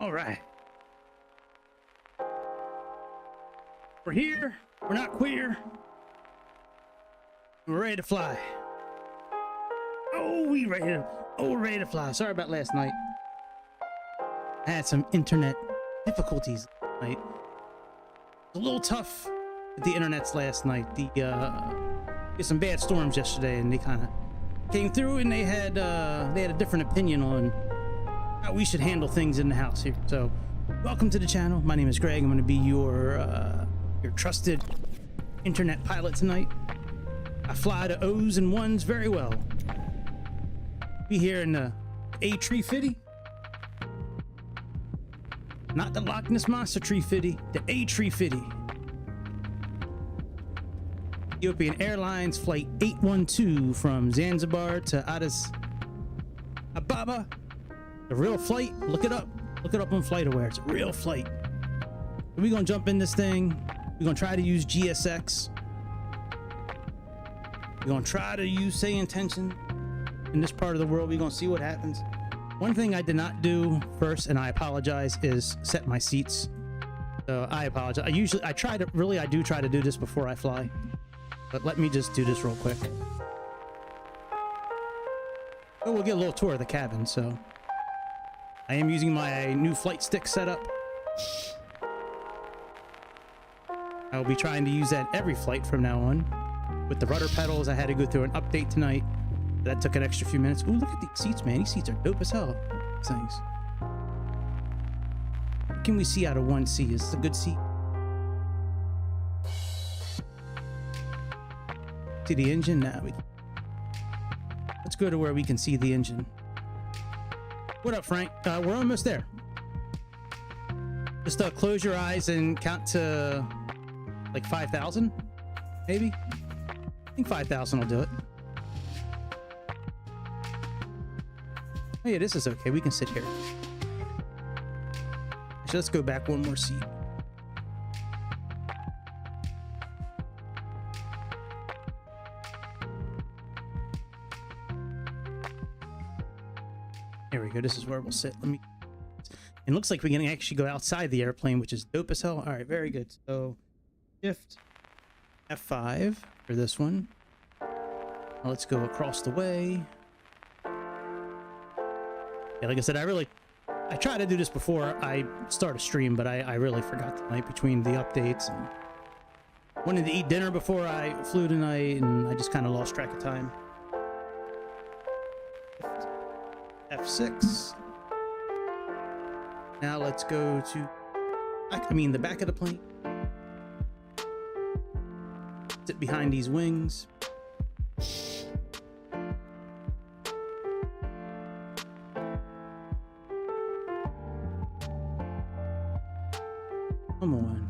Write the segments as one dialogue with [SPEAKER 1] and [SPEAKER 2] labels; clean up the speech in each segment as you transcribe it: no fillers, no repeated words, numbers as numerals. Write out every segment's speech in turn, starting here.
[SPEAKER 1] All right. We're here. We're not queer. We're ready to fly. Oh, we're ready to fly. Sorry about last night. I had some internet difficulties last night. It was a little tough with the internets last night. There's some bad storms yesterday, and they kind of came through, and they had a different opinion on how we should handle things in the house here. So, welcome to the channel. My name is Greg. I'm going to be your trusted internet pilot tonight. I fly the O's and ones very well. We here in the A350, not the Loch Ness Monster 350, the A350. Ethiopian Airlines flight 812 from Zanzibar to Addis, Ababa. A real flight. Look it up. Look it up on FlightAware. It's a real flight. We're gonna jump in this thing. We're gonna try to use GSX. We're gonna try to use Sayintentions in this part of the world. We're gonna see what happens. One thing I did not do first, and I apologize, is set my seats. So I apologize. I do try to do this before I fly. But let me just do this real quick. Oh, we'll get a little tour of the cabin. So I am using my new flight stick setup. I will be trying to use that every flight from now on. With the rudder pedals, I had to go through an update tonight. That took an extra few minutes. Ooh, look at these seats, man. These seats are dope as hell. These things. What can we see out of 1C? Is this a good seat? See the engine? Now let's go to where we can see the engine. What up, Frank? We're almost there. Just close your eyes and count to like 5,000, maybe. I think 5,000 will do it. Oh yeah, this is okay. We can sit here. Actually, let's go back one more seat. There we go. This is where we'll sit. It looks like we can actually go outside the airplane, which is dope as hell. All right, very good. So, shift F5 for this one. Now let's go across the way. Yeah, like I said, I try to do this before I start a stream, but I really forgot tonight between the updates and wanted to eat dinner before I flew tonight, and I just kind of lost track of time. F6. Now let's go to, the back of the plane. Sit behind these wings. Come on.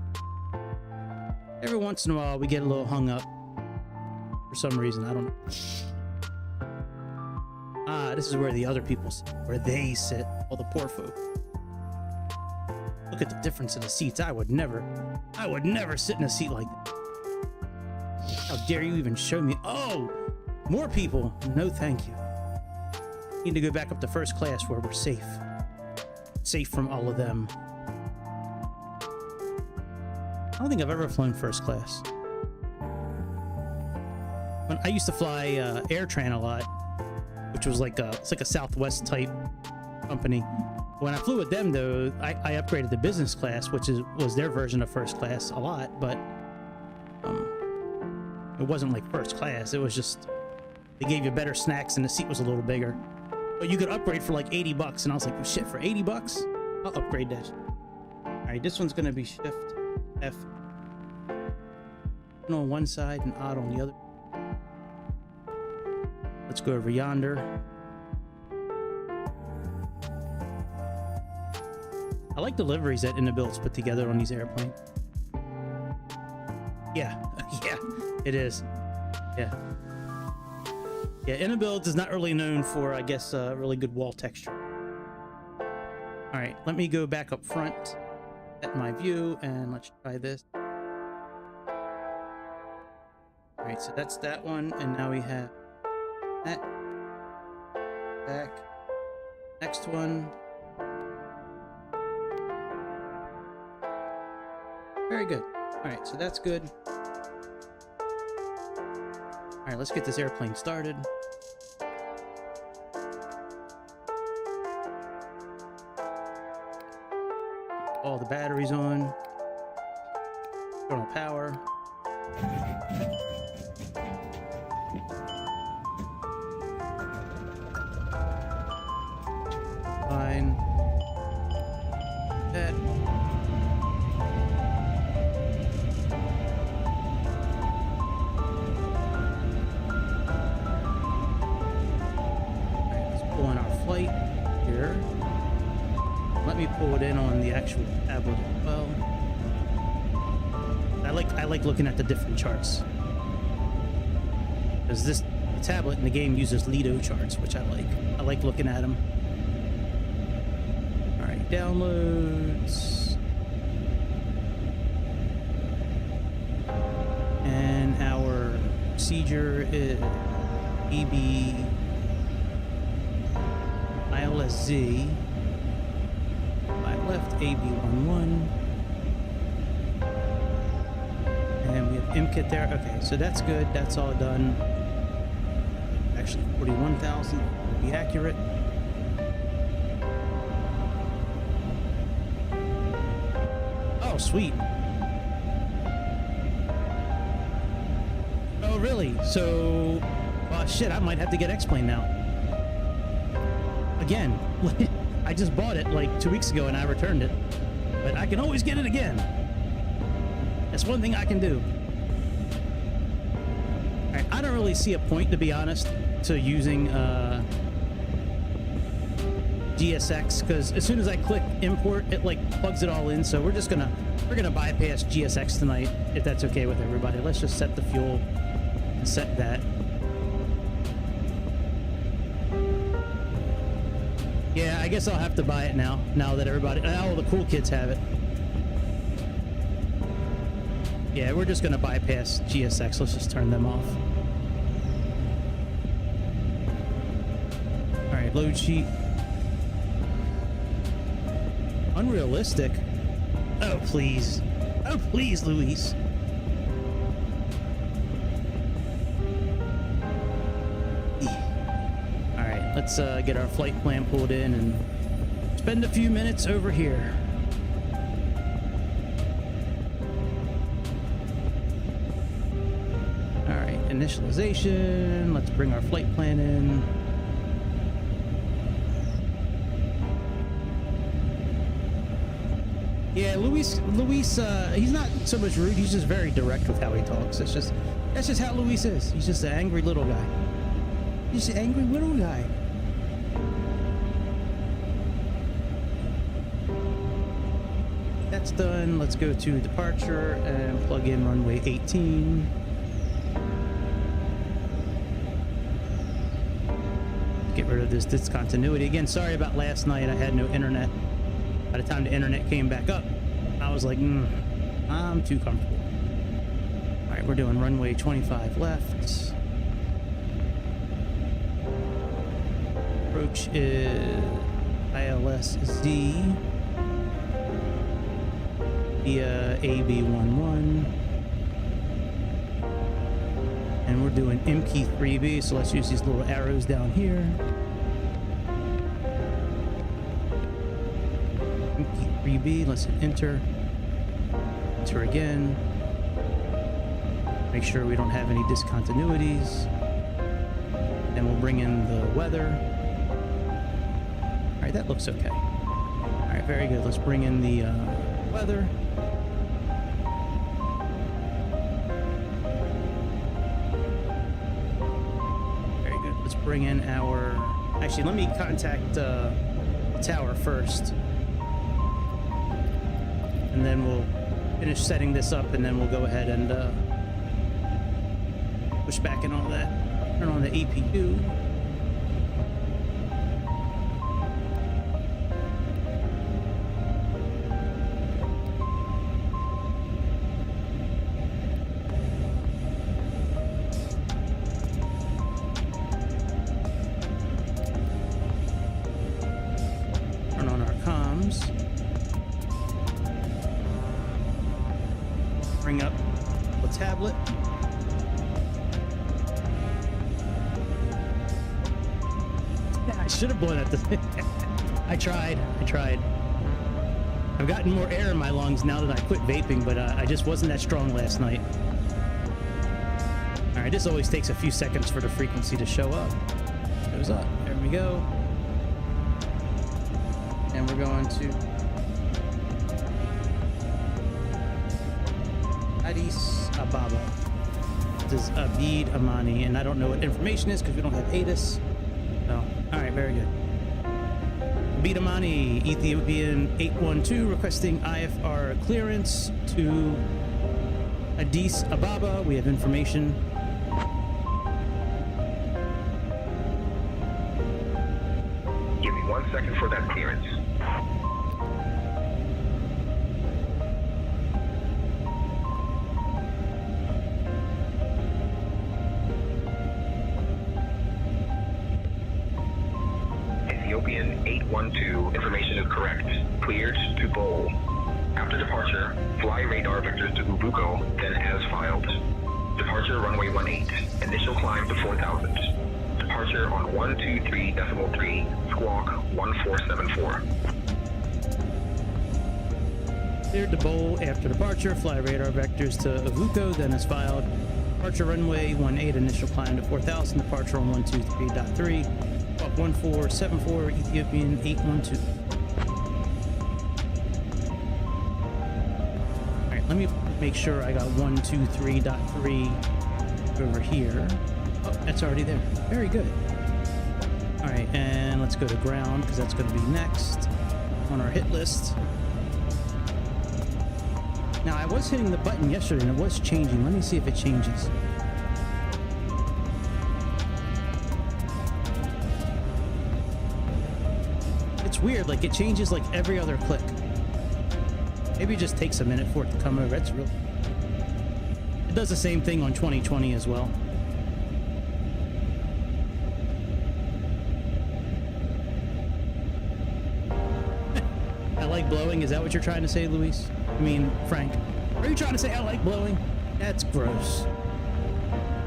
[SPEAKER 1] Every once in a while we get a little hung up for some reason. I don't know. This is where the other people sit, where they sit, all the poor folk. Look at the difference in the seats. I would never sit in a seat like that. How dare you even show me? Oh, more people. No, thank you. Need to go back up to first class where we're safe. Safe from all of them. I don't think I've ever flown first class. When I used to fly AirTran a lot, which was it's like a Southwest type company. When I flew with them though, I upgraded to business class, which was their version of first class a lot, but it wasn't like first class. It was just, they gave you better snacks and the seat was a little bigger. But you could upgrade for like 80 bucks, and I was like, oh, shit, for 80 bucks? I'll upgrade that. All right, this one's gonna be shift F on one side and odd on the other. Let's go over yonder. I like the liveries that Inibuilds put together on these airplanes. Yeah, yeah, it is. Yeah. Yeah, Inibuilds is not really known for, I guess, really good wall texture. All right, let me go back up front at my view, and let's try this. All right, so that's that one, and now we have that. Back. Next one. Very good. Alright, so that's good. Alright, let's get this airplane started. All the batteries on. Turn on power. Fine. That. Alright, let's pull in our flight here. Let me pull it in on the actual tablet as well. I like looking at the different charts. Because the tablet in the game uses Lido charts, which I like. I like looking at them. Alright, downloads. And our procedure is EB ILSZ. Left AB11, and we have MKit there. Okay, so that's good. That's all done. Actually, 41,000 to be accurate. Oh, sweet. Oh, really? So, shit, I might have to get X-Plane now. Again. I just bought it like 2 weeks ago and I returned it, but I can always get it again. That's one thing I can do. All right, I don't really see a point, to be honest, to using GSX, because as soon as I click import, it like plugs it all in. So we're gonna bypass GSX tonight, if that's okay with everybody. Let's just set the fuel and set that. Yeah, I guess I'll have to buy it now that all the cool kids have it. Yeah, we're just gonna bypass GSX. Let's just turn them off. All right, load sheet. Unrealistic. Oh, please. Oh, please, Luis. Let's get our flight plan pulled in and spend a few minutes over here. All right, initialization. Let's bring our flight plan in. Yeah, Luis, he's not so much rude. He's just very direct with how he talks. That's just how Luis is. He's just an angry little guy. He's an angry little guy. That's done. Let's go to departure and plug in runway 18. Get rid of this discontinuity. Again, sorry about last night. I had no internet. By the time the internet came back up, I was like, I'm too comfortable. All right, we're doing runway 25 left. Approach is ILSZ via AB11. And we're doing MK3B, so let's use these little arrows down here. MK3B, let's hit enter. Enter again. Make sure we don't have any discontinuities. Then we'll bring in the weather. All right, that looks okay. All right, very good. Let's bring in the weather. Very good. Let's bring in our... Actually, let me contact the tower first. And then we'll finish setting this up, and then we'll go ahead and push back and all that. Turn on the APU. Turn on our comms. bring up a tablet. I should have blown out the... I tried. I've gotten more air in my lungs now that I quit vaping, but I just wasn't that strong last night. Alright, this always takes a few seconds for the frequency to show up. Goes up. There we go. And we're going to Addis Ababa. This is Abid Amani, and I don't know what information is because we don't have Addis. So, alright, very good. Abid Amani, Ethiopian 812, requesting IFR clearance to Addis Ababa. We have information.
[SPEAKER 2] Give me 1 second for that clearance. Ethiopian 812, information is correct. Cleared to Bowl. After departure, fly radar vectors to Ubuko, then as filed. Departure runway 18, initial climb to 4,000. Departure on 123.3, squawk 1474.
[SPEAKER 1] Cleared to Bowl after departure, fly radar vectors to Ubuko, then as filed. Departure runway 18, initial climb to 4,000. Departure on 123.3. 1474, Ethiopian 812. Alright, let me make sure I got 123.3 over here. Oh, that's already there. Very good. Alright, and let's go to ground because that's going to be next on our hit list. Now, I was hitting the button yesterday and it was changing. Let me see if it changes. Weird, like it changes like every other click. Maybe it just takes a minute for it to come over. It's real. It does the same thing on 2020 as well. I like blowing. Is that what you're trying to say, Luis? I mean, Frank. Are you trying to say I like blowing? That's gross.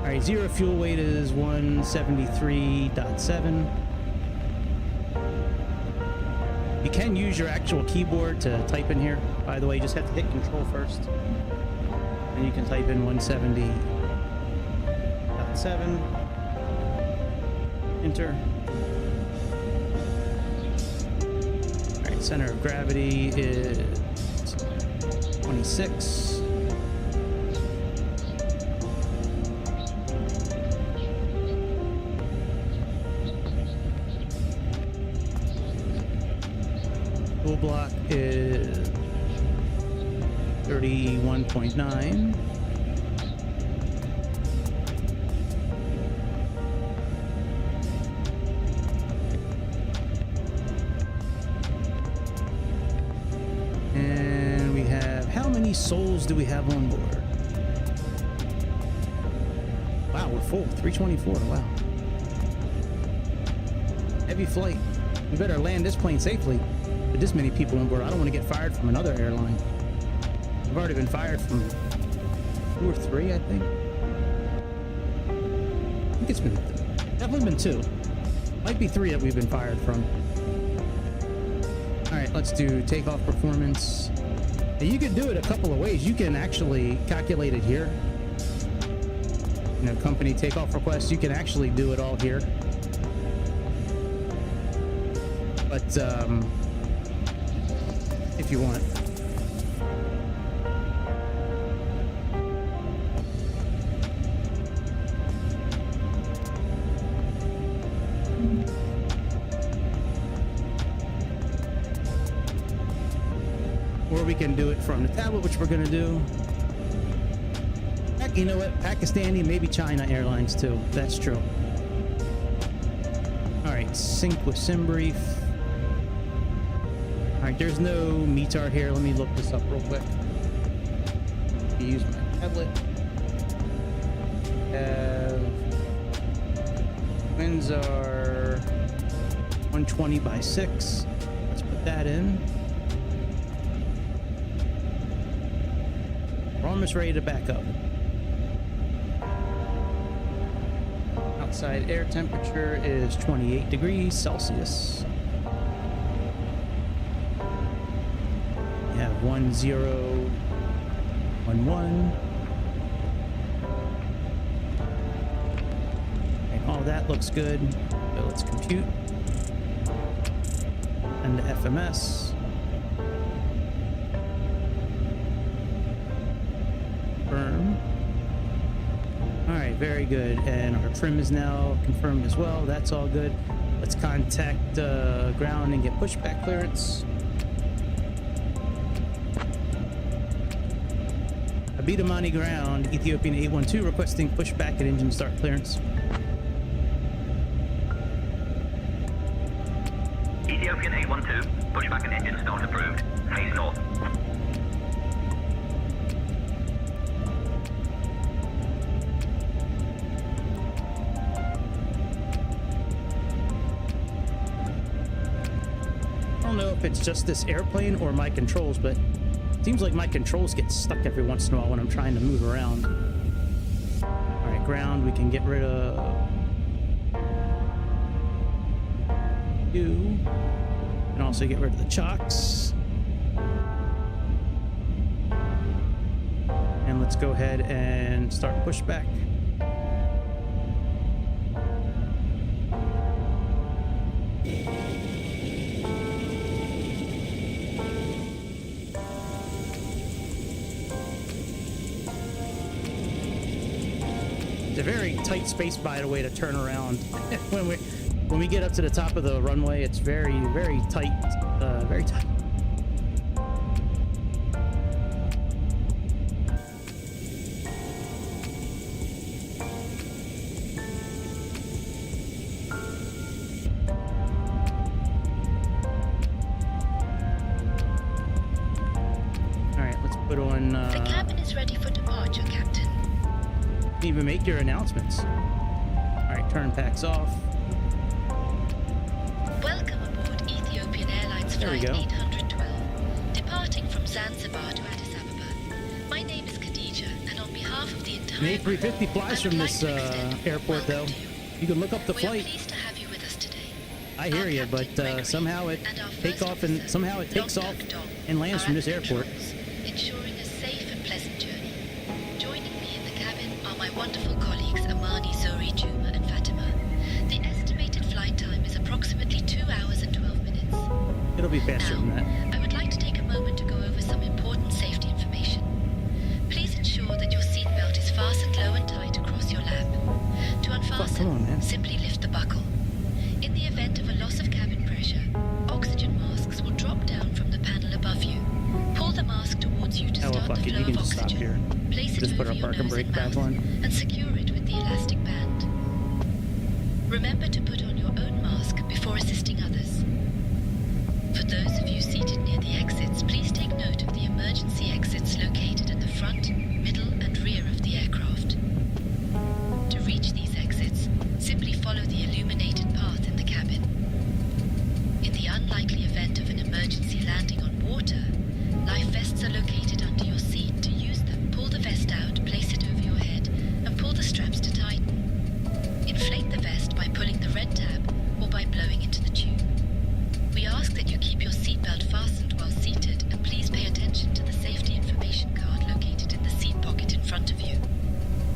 [SPEAKER 1] All right, zero fuel weight is 173.7. You can use your actual keyboard to type in here. By the way, you just have to hit Control first. And you can type in 170.7. Enter. Alright, center of gravity is 26. Fuel block is 31.9. And we have, how many souls do we have on board? Wow, we're full. 324. Wow. Heavy flight. We better land this plane safely. With this many people on board, I don't want to get fired from another airline. I've already been fired from 2 or 3, I think. I think it's been definitely been 2. Might be 3 that we've been fired from. All right, let's do takeoff performance. Now, you can do it a couple of ways. You can actually calculate it here. You know, company takeoff request. You can actually do it all here. But if you want. Or we can do it from the tablet, which we're going to do. Heck, you know what? Pakistani, maybe China Airlines too. That's true. All right, sync with SimBrief. Alright, there's no METAR here. Let me look this up real quick. Use my tablet. Winds are 120/6. Let's put that in. almost ready to back up. Outside air temperature is 28 degrees Celsius. We have 1011. And all that looks good. So let's compute. And the FMS. Confirm. Alright, very good. And our trim is now confirmed as well. That's all good. Let's contact ground and get pushback clearance. Abidamani ground, Ethiopian 812 requesting pushback and engine start clearance.
[SPEAKER 2] Ethiopian 812, pushback and engine start approved. Face north.
[SPEAKER 1] I don't know if it's just this airplane or my controls, but it seems like my controls get stuck every once in a while when I'm trying to move around. Alright, ground, we can get rid of you. And also get rid of the chocks. And let's go ahead and start pushback. It's a very tight space, by the way, to turn around. when we get up to the top of the runway, it's very, very tight. Very tight. All right, let's put on.
[SPEAKER 3] The cabin is ready for departure, Captain.
[SPEAKER 1] Didn't even make your announcements. All right, turn packs off.
[SPEAKER 3] Welcome aboard Ethiopian Airlines
[SPEAKER 1] There we
[SPEAKER 3] Flight
[SPEAKER 1] go.
[SPEAKER 3] 812, departing from Zanzibar to Addis Ababa. My name is Khadija, and on behalf of the entire
[SPEAKER 1] An A350 flies from this airport, though. You can look up the
[SPEAKER 3] we are
[SPEAKER 1] flight.
[SPEAKER 3] pleased to have you with us today.
[SPEAKER 1] I hear
[SPEAKER 3] Our
[SPEAKER 1] you,
[SPEAKER 3] Captain
[SPEAKER 1] but
[SPEAKER 3] Gregory
[SPEAKER 1] somehow it
[SPEAKER 3] and our
[SPEAKER 1] takes
[SPEAKER 3] first
[SPEAKER 1] off and
[SPEAKER 3] officer,
[SPEAKER 1] somehow it takes off
[SPEAKER 3] Dr. Dong,
[SPEAKER 1] and lands
[SPEAKER 3] are
[SPEAKER 1] from
[SPEAKER 3] at
[SPEAKER 1] this
[SPEAKER 3] the
[SPEAKER 1] airport.
[SPEAKER 3] controls, ensuring a safe and pleasant journey. Joining me in the cabin are my wonderful colleagues Amani, Zori, Juma, and Fatima. The estimated flight time is approximately 2 hours and 12 minutes.
[SPEAKER 1] It'll be faster than that.
[SPEAKER 3] I would like to take a moment to go over some important safety information. Please ensure that your seatbelt is fastened low and tight across your lap. To unfasten,
[SPEAKER 1] come on, man.
[SPEAKER 3] simply lift the buckle. In the event of a loss of cabin pressure, oxygen masks will drop down from the panel above you. Pull the mask towards you to
[SPEAKER 1] Oh, well,
[SPEAKER 3] start
[SPEAKER 1] fuck
[SPEAKER 3] the
[SPEAKER 1] it.
[SPEAKER 3] flow
[SPEAKER 1] You can
[SPEAKER 3] of
[SPEAKER 1] just stop
[SPEAKER 3] oxygen.
[SPEAKER 1] here.
[SPEAKER 3] Place it
[SPEAKER 1] Just put
[SPEAKER 3] over
[SPEAKER 1] our
[SPEAKER 3] your
[SPEAKER 1] park and
[SPEAKER 3] nose
[SPEAKER 1] brake
[SPEAKER 3] and
[SPEAKER 1] back
[SPEAKER 3] mouth
[SPEAKER 1] on.
[SPEAKER 3] and secure it with the elastic band. Remember to put on your own mask before assisting others. For those of you seated near the exits, please take note of the emergency exits located at the front, middle, and rear of the aircraft. To reach these exits, simply follow the illuminated path in the cabin. In the unlikely event of an emergency landing on water, life vests are located under your seat. To use them, pull the vest out, place it over your head, and pull the straps to tighten. Inflate the vest by pulling the red tab or by blowing into the tube. We ask that you keep your seatbelt fastened while seated, and please pay attention to the safety information card located in the seat pocket in front of you.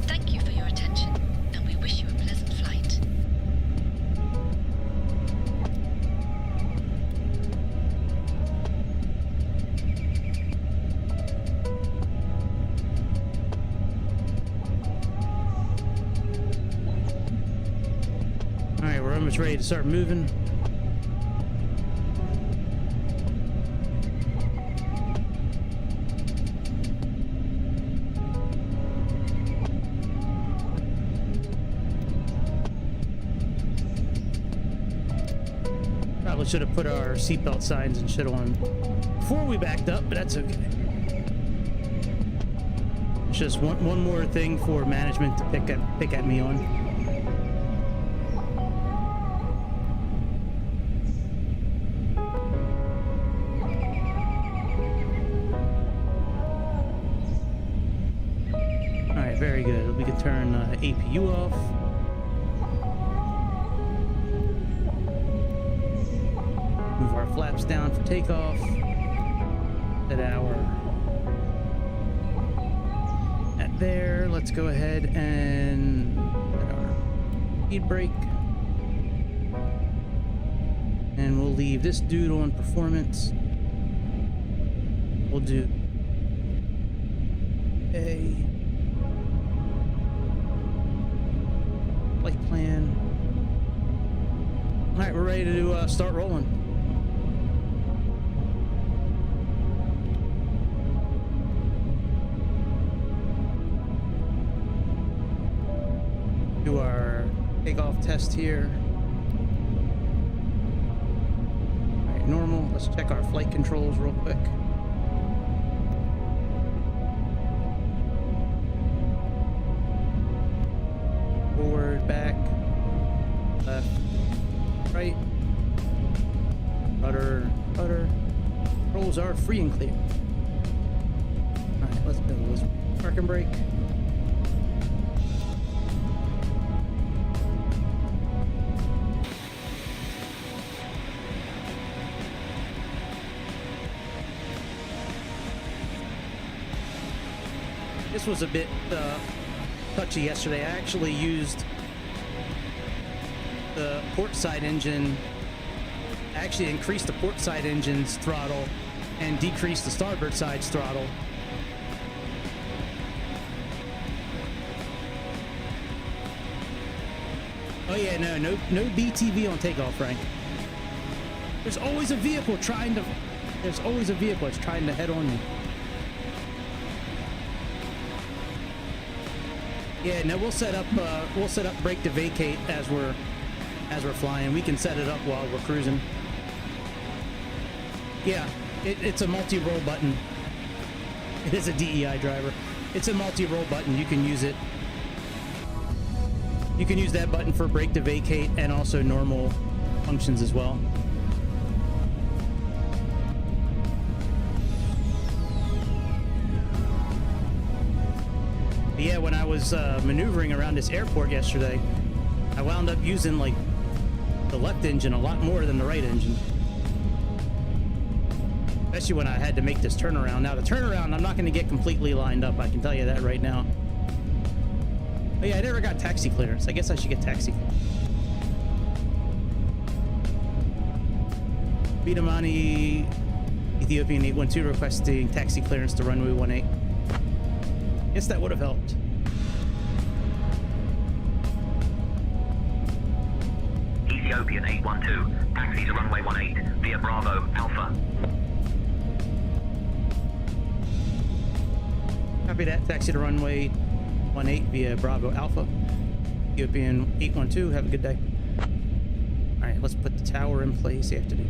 [SPEAKER 3] Thank you for your attention, and we wish you a pleasant flight.
[SPEAKER 1] All right, we're almost ready to start moving. Probably should have put our seatbelt signs and shit on before we backed up, but that's okay. It's just one more thing for management to pick at me on. very good. We can turn APU off. Move our flaps down for takeoff. Set our at there. Let's go ahead and set our speed brake. And we'll leave this dude on performance. We'll do a flight plan. All right, we're ready to start rolling. Do our takeoff test here. All right, normal. Let's check our flight controls real quick. Forward, back, left, right, rudder, rudder. Controls are free and clear. Alright, let's go. Let's park and brake. This was a bit touchy yesterday. I actually used the port side engine. I actually increased the port side engine's throttle and decreased the starboard side's throttle. Oh yeah, no BTV on takeoff, Frank. There's always a vehicle trying to. There's always a vehicle that's trying to head on you. Yeah, no, we'll set up brake to vacate as we're flying. We can set it up while we're cruising. Yeah, it's a multi-roll button. It is a DEI driver. It's a multi-roll button. You can use it. You can use that button for brake to vacate and also normal functions as well. Yeah, when I was maneuvering around this airport yesterday, I wound up using like the left engine a lot more than the right engine. Especially when I had to make this turnaround. Now the turnaround, I'm not going to get completely lined up. I can tell you that right now. Oh yeah, I never got taxi clearance. I guess I should get taxi clearance. Bidamani, Ethiopian 812 requesting taxi clearance to runway 18. Guess that would have helped.
[SPEAKER 2] Ethiopian 812, taxi to runway 18 via Bravo Alpha.
[SPEAKER 1] Copy that. Taxi to runway 18 via Bravo Alpha. Ethiopian 812, have a good day. Alright, let's put the tower in place. You have to do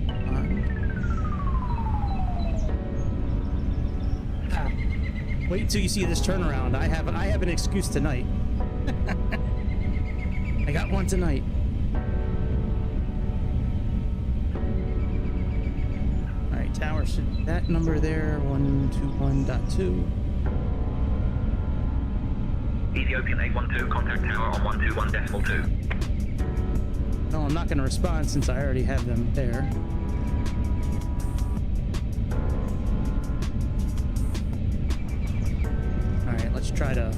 [SPEAKER 1] Wait till you see this turnaround. I have an excuse tonight. I got one tonight. All right, tower should that number there 121.2.
[SPEAKER 2] Ethiopian 812, contact tower on 121.2.
[SPEAKER 1] No, I'm not going to respond since I already have them there. Let's try to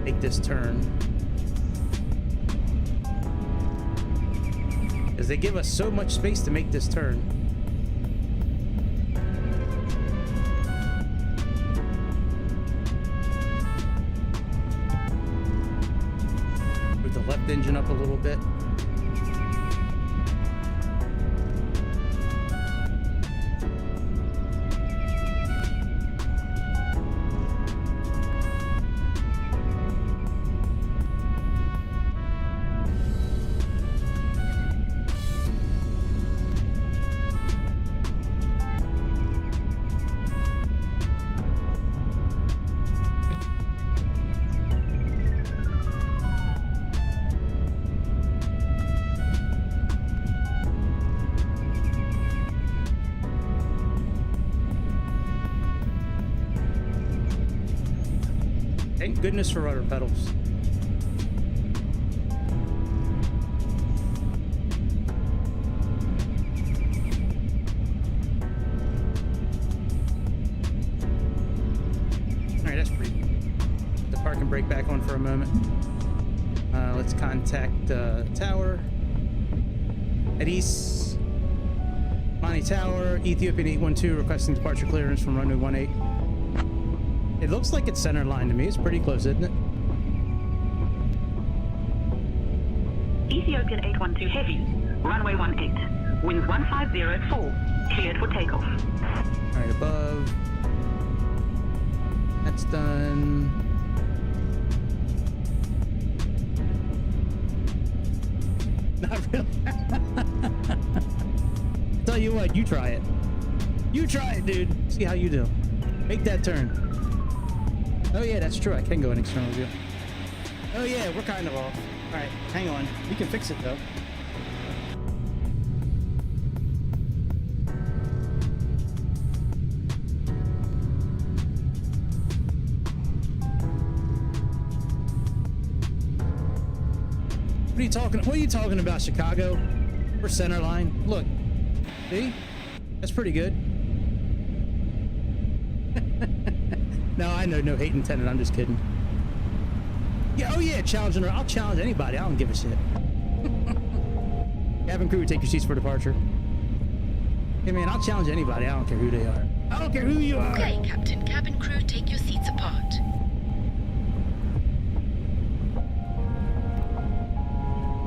[SPEAKER 1] make this turn. Because they give us so much space to make this turn. Move the left engine up a little bit. Thank goodness for rudder pedals. Alright, that's pretty good. Put the park and brake back on for a moment. Let's contact Tower. Addis. Monty Tower, Ethiopian 812 requesting departure clearance from runway 18. It looks like it's center line to me. It's pretty close, isn't it?
[SPEAKER 4] Ethiopian 812 heavy, runway 18, winds 150 at 4, cleared for takeoff.
[SPEAKER 1] Alright, above. That's done. Not really. Tell you what, you try it. You try it, dude. See how you do. Make that turn. Oh yeah, that's true. I can go in external view. Oh yeah, we're kind of off. Alright, hang on. We can fix it though. What are you talking about, Chicago? We're center line. Look. See? That's pretty good. No, I know, no hate intended. I'm just kidding. Yeah, oh yeah, challenging her. I'll challenge anybody. I don't give a shit. Cabin crew, take your seats for departure. Hey man, I'll challenge anybody. I don't care who they are. I don't care who you are.
[SPEAKER 3] Okay, Captain. Cabin crew, take your seats apart.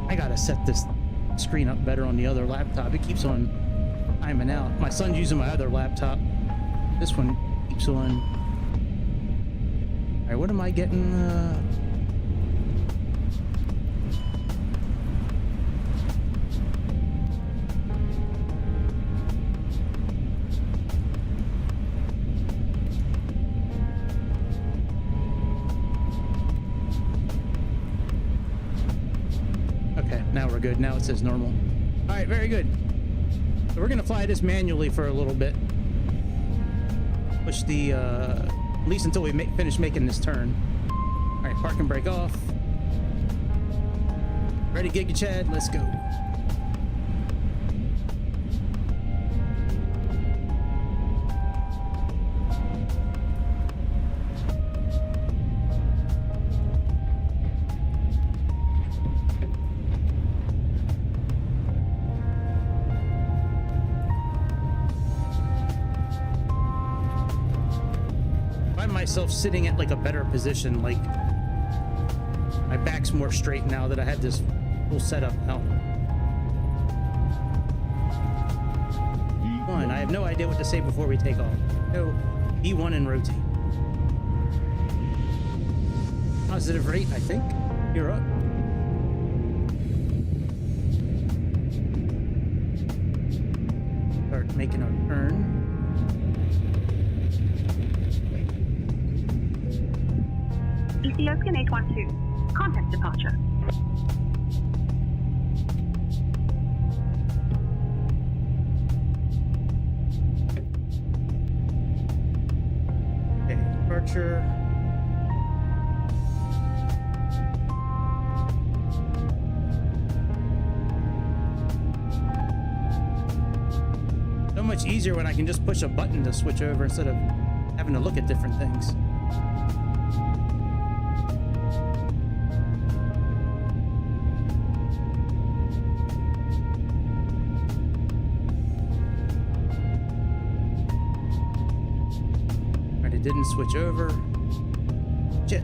[SPEAKER 1] I gotta set this screen up better on the other laptop. It keeps on timing out. My son's using my other laptop. This one keeps on. All right, what am I getting? Now we're good. Now it says normal. All right, very good. So we're gonna fly this manually for a little bit. Push the at least until we finish making this turn. All right, park and brake off. Ready, Giga Chad? Let's go. Myself sitting at like a better position, like my back's more straight now that I had this full setup now. One, I have no idea what to say before we take off. No, E1 and rotate. Positive rate, I think. You're up. Start making our turn.
[SPEAKER 4] Ethiopian 812, contact departure.
[SPEAKER 1] Okay, departure. So much easier when I can just push a button to switch over instead of having to look at different things. Didn't switch over. Shit.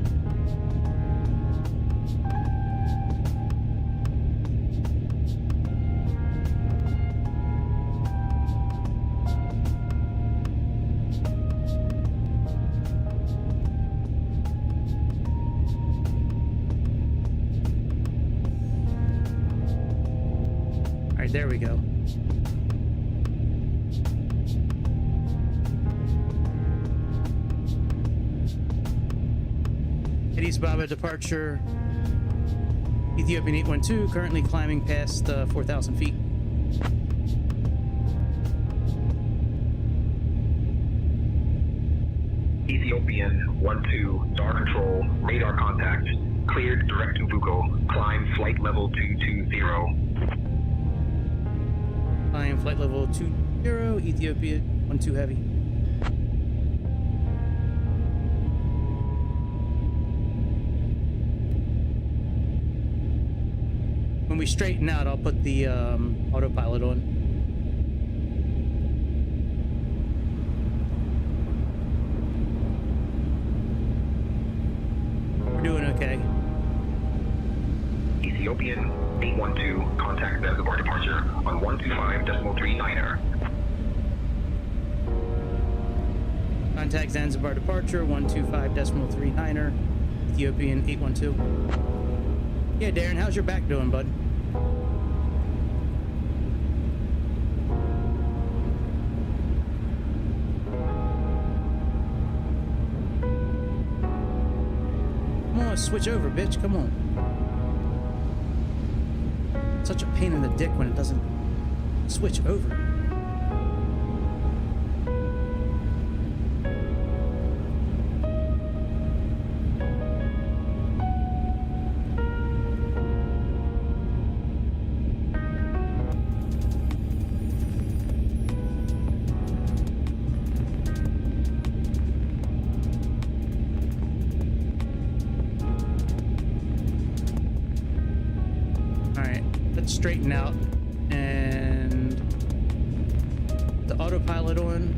[SPEAKER 1] All right, there we go. Addis Ababa departure. Ethiopian 812 currently climbing past 4,000 feet.
[SPEAKER 2] Ethiopian 1-2, star control, radar contact, cleared direct to Buko, climb flight level 220.
[SPEAKER 1] Climb flight level 20, Ethiopia 1-2 heavy. When we straighten out, I'll put the autopilot on. We're doing okay.
[SPEAKER 2] Ethiopian 812, contact Zanzibar departure on 125.39er.
[SPEAKER 1] Contact Zanzibar departure 125.39er. Ethiopian 812. Yeah, Darren, how's your back doing, bud? Come on, switch over, bitch. Come on. Such a pain in the dick when it doesn't switch over. Straighten out and the autopilot on.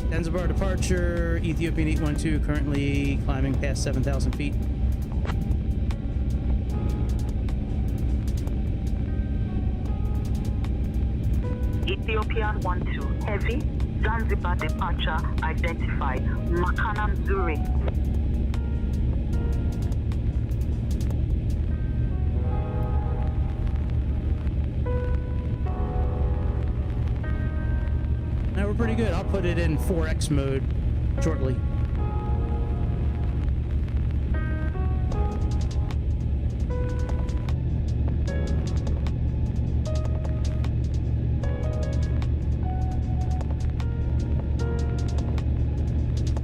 [SPEAKER 1] Zanzibar departure, Ethiopian 812 currently climbing past 7,000 feet.
[SPEAKER 4] Ethiopian 1-2 heavy. Zanzibar departure identified. Makanam Zuri.
[SPEAKER 1] Now we're pretty good. I'll put it in 4X mode shortly.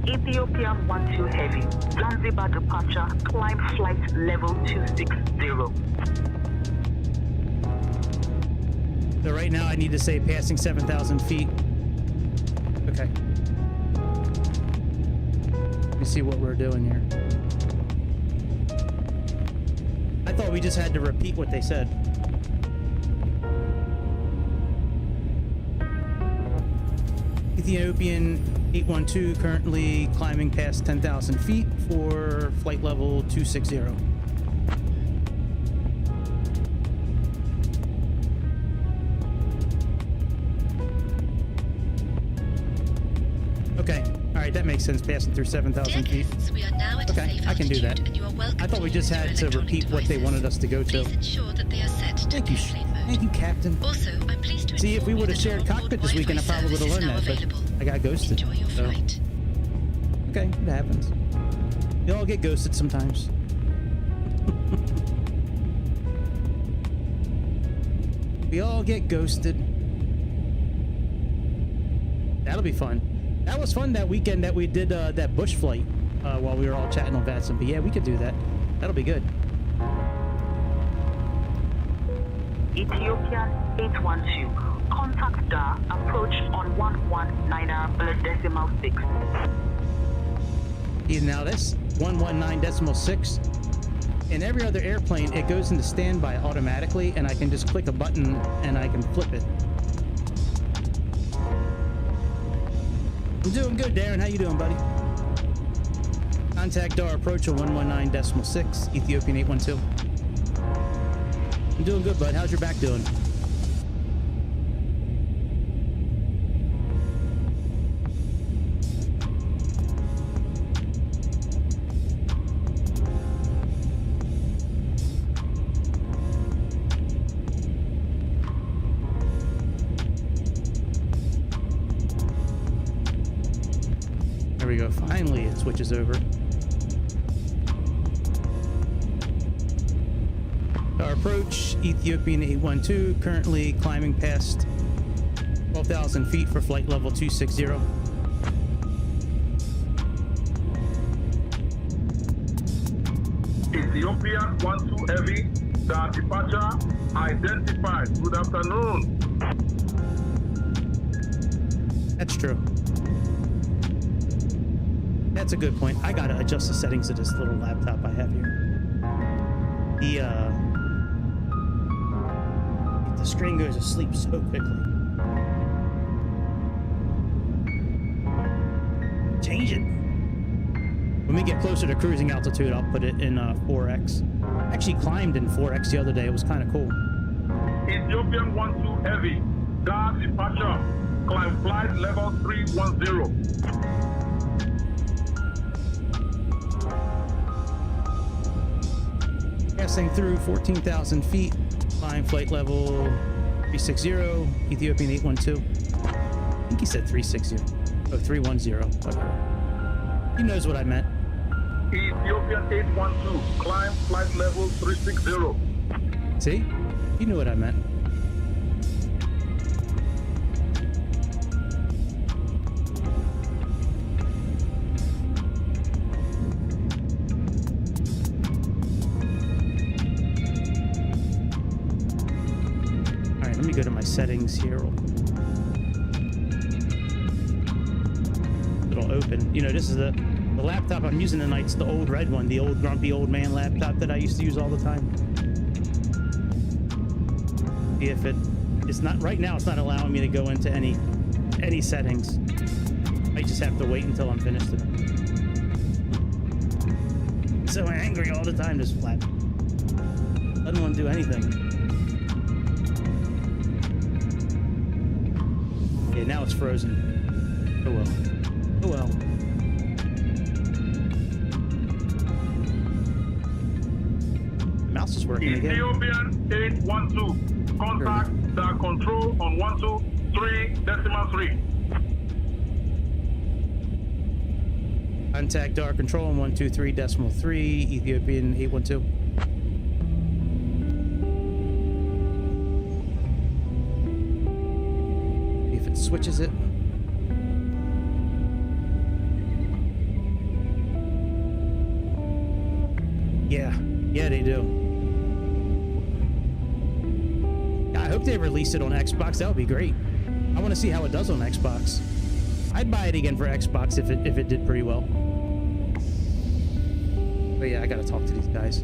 [SPEAKER 4] Ethiopian 1-2 heavy. Zanzibar departure. Climb flight level 260.
[SPEAKER 1] So right now I need to say passing 7,000 feet. Okay. Let me see what we're doing here. I thought we just had to repeat what they said. Ethiopian 812 currently climbing past 10,000 feet for flight level 260. Okay, all right, that makes sense. Passing through 7,000 feet.
[SPEAKER 3] We are now at
[SPEAKER 1] Okay, I can do that.
[SPEAKER 3] and you are welcome
[SPEAKER 1] I thought we just had to repeat what they wanted us to go to.
[SPEAKER 3] Please ensure that they are set to
[SPEAKER 1] Thank you,
[SPEAKER 3] airplane mode.
[SPEAKER 1] thank you, Captain.
[SPEAKER 3] Also, I'm pleased to
[SPEAKER 1] See, if we
[SPEAKER 3] inform
[SPEAKER 1] would have
[SPEAKER 3] you that
[SPEAKER 1] shared
[SPEAKER 3] our
[SPEAKER 1] cockpit
[SPEAKER 3] onboard
[SPEAKER 1] this weekend, I
[SPEAKER 3] Wi-Fi
[SPEAKER 1] probably would have
[SPEAKER 3] service
[SPEAKER 1] learned
[SPEAKER 3] is now
[SPEAKER 1] that, but
[SPEAKER 3] available.
[SPEAKER 1] I got ghosted.
[SPEAKER 3] Enjoy your
[SPEAKER 1] So,
[SPEAKER 3] flight.
[SPEAKER 1] okay, it happens. We all get ghosted sometimes. We all get ghosted. That'll be fun. That was fun that weekend that we did that bush flight while we were all chatting on VATSIM. But yeah, we could do that. That'll be good.
[SPEAKER 4] Ethiopian 812. Contact Dar. Approach on 119.6.
[SPEAKER 1] Yeah, now that's 119.6. In every other airplane, it goes into standby automatically, and I can just click a button and I can flip it. I'm doing good, Darren. How you doing, buddy? Contact our approach on 119.6, Ethiopian 812. I'm doing good, bud. How's your back doing? There we go. Finally, it switches over. Our approach. Ethiopian 812, currently climbing past 12,000 feet for flight level 260.
[SPEAKER 5] Ethiopian 12 Heavy, the departure identified. Good afternoon.
[SPEAKER 1] That's true. That's a good point. I gotta adjust the settings of this little laptop I have here. The screen goes to sleep so quickly. Change it. When we get closer to cruising altitude, I'll put it in 4x. I actually climbed in 4x the other day. It was kind of cool.
[SPEAKER 5] Ethiopian 12 Heavy, the departure. Climb flight level 310.
[SPEAKER 1] Passing through 14,000 feet. Climb flight level 360. Ethiopian 812. I think he said 360. Oh, 310. Whatever. He knows what I meant.
[SPEAKER 5] Ethiopian 812, climb flight level 360.
[SPEAKER 1] See? He knew what I meant. Alright, let me go to my settings here. It'll open. You know, this is the laptop I'm using tonight's the old red one, the old grumpy old man laptop that I used to use all the time. See if it's not right now. It's not allowing me to go into any settings. I just have to wait until I'm finished with it. So angry all the time. This flat doesn't want to do anything. Yeah, now it's frozen. Oh well. Oh well. Mouse is working again.
[SPEAKER 5] Ethiopian 812. Contact the control on 123.3.
[SPEAKER 1] Contact our control on 123.3. Ethiopian 812. See if it switches it. Yeah, they do. I hope they release it on Xbox. That would be great. I want to see how it does on Xbox. I'd buy it again for Xbox if it did pretty well. But yeah, I gotta talk to these guys.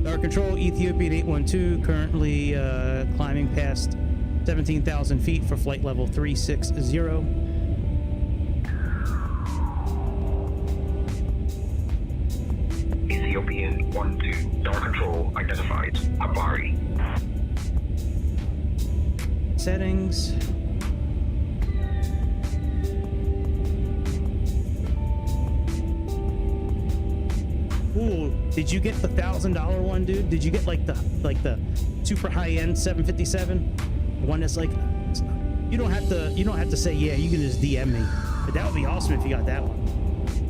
[SPEAKER 1] Our control, Ethiopian 812, currently climbing past 17,000 feet for flight level 360.
[SPEAKER 2] Ethiopian 12, tower control identified. Habari.
[SPEAKER 1] Settings. Ooh, did you get the $1,000 one, dude? Did you get like the super high-end 757? One that's like, you don't have to say yeah, you can just DM me. But that would be awesome if you got that one.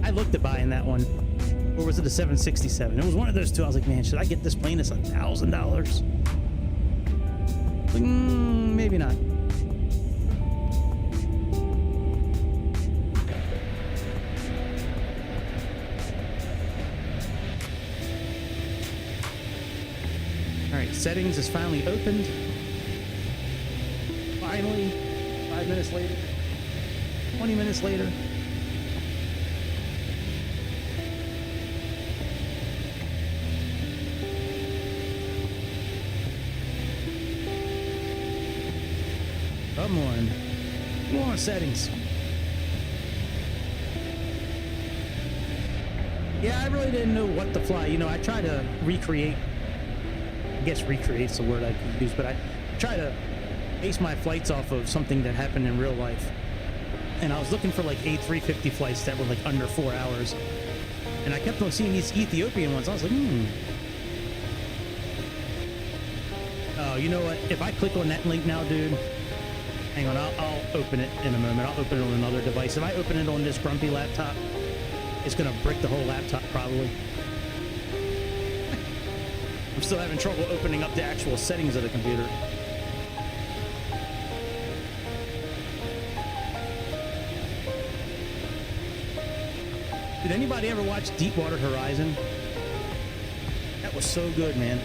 [SPEAKER 1] I looked at buying that one. Or was it a 767? It was one of those two. I was like, man, should I get this plane? It's $1,000. Maybe not. Alright, settings is finally opened. Finally, 5 minutes later, 20 minutes later. Come on. Come on, settings. Yeah, I really didn't know what to fly. You know, I try to recreate. I guess recreate's the word I could use, but I try to base my flights off of something that happened in real life. And I was looking for like A350 flights that were like under 4 hours. And I kept on seeing these Ethiopian ones. I was like, Oh, you know what? If I click on that link now, dude, hang on, I'll open it in a moment. I'll open it on another device. If I open it on this grumpy laptop, it's gonna brick the whole laptop probably. I'm still having trouble opening up the actual settings of the computer. Did anybody ever watch Deepwater Horizon? That was so good, man.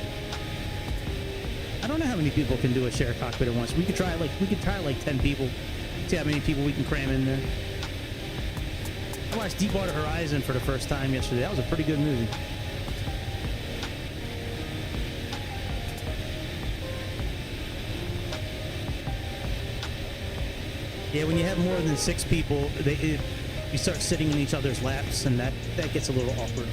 [SPEAKER 1] I don't know how many people can do a share cockpit at once. We could try like 10 people. See how many people we can cram in there. I watched Deepwater Horizon for the first time yesterday. That was a pretty good movie. Yeah, when you have more than 6 people, you start sitting in each other's laps, and that gets a little awkward.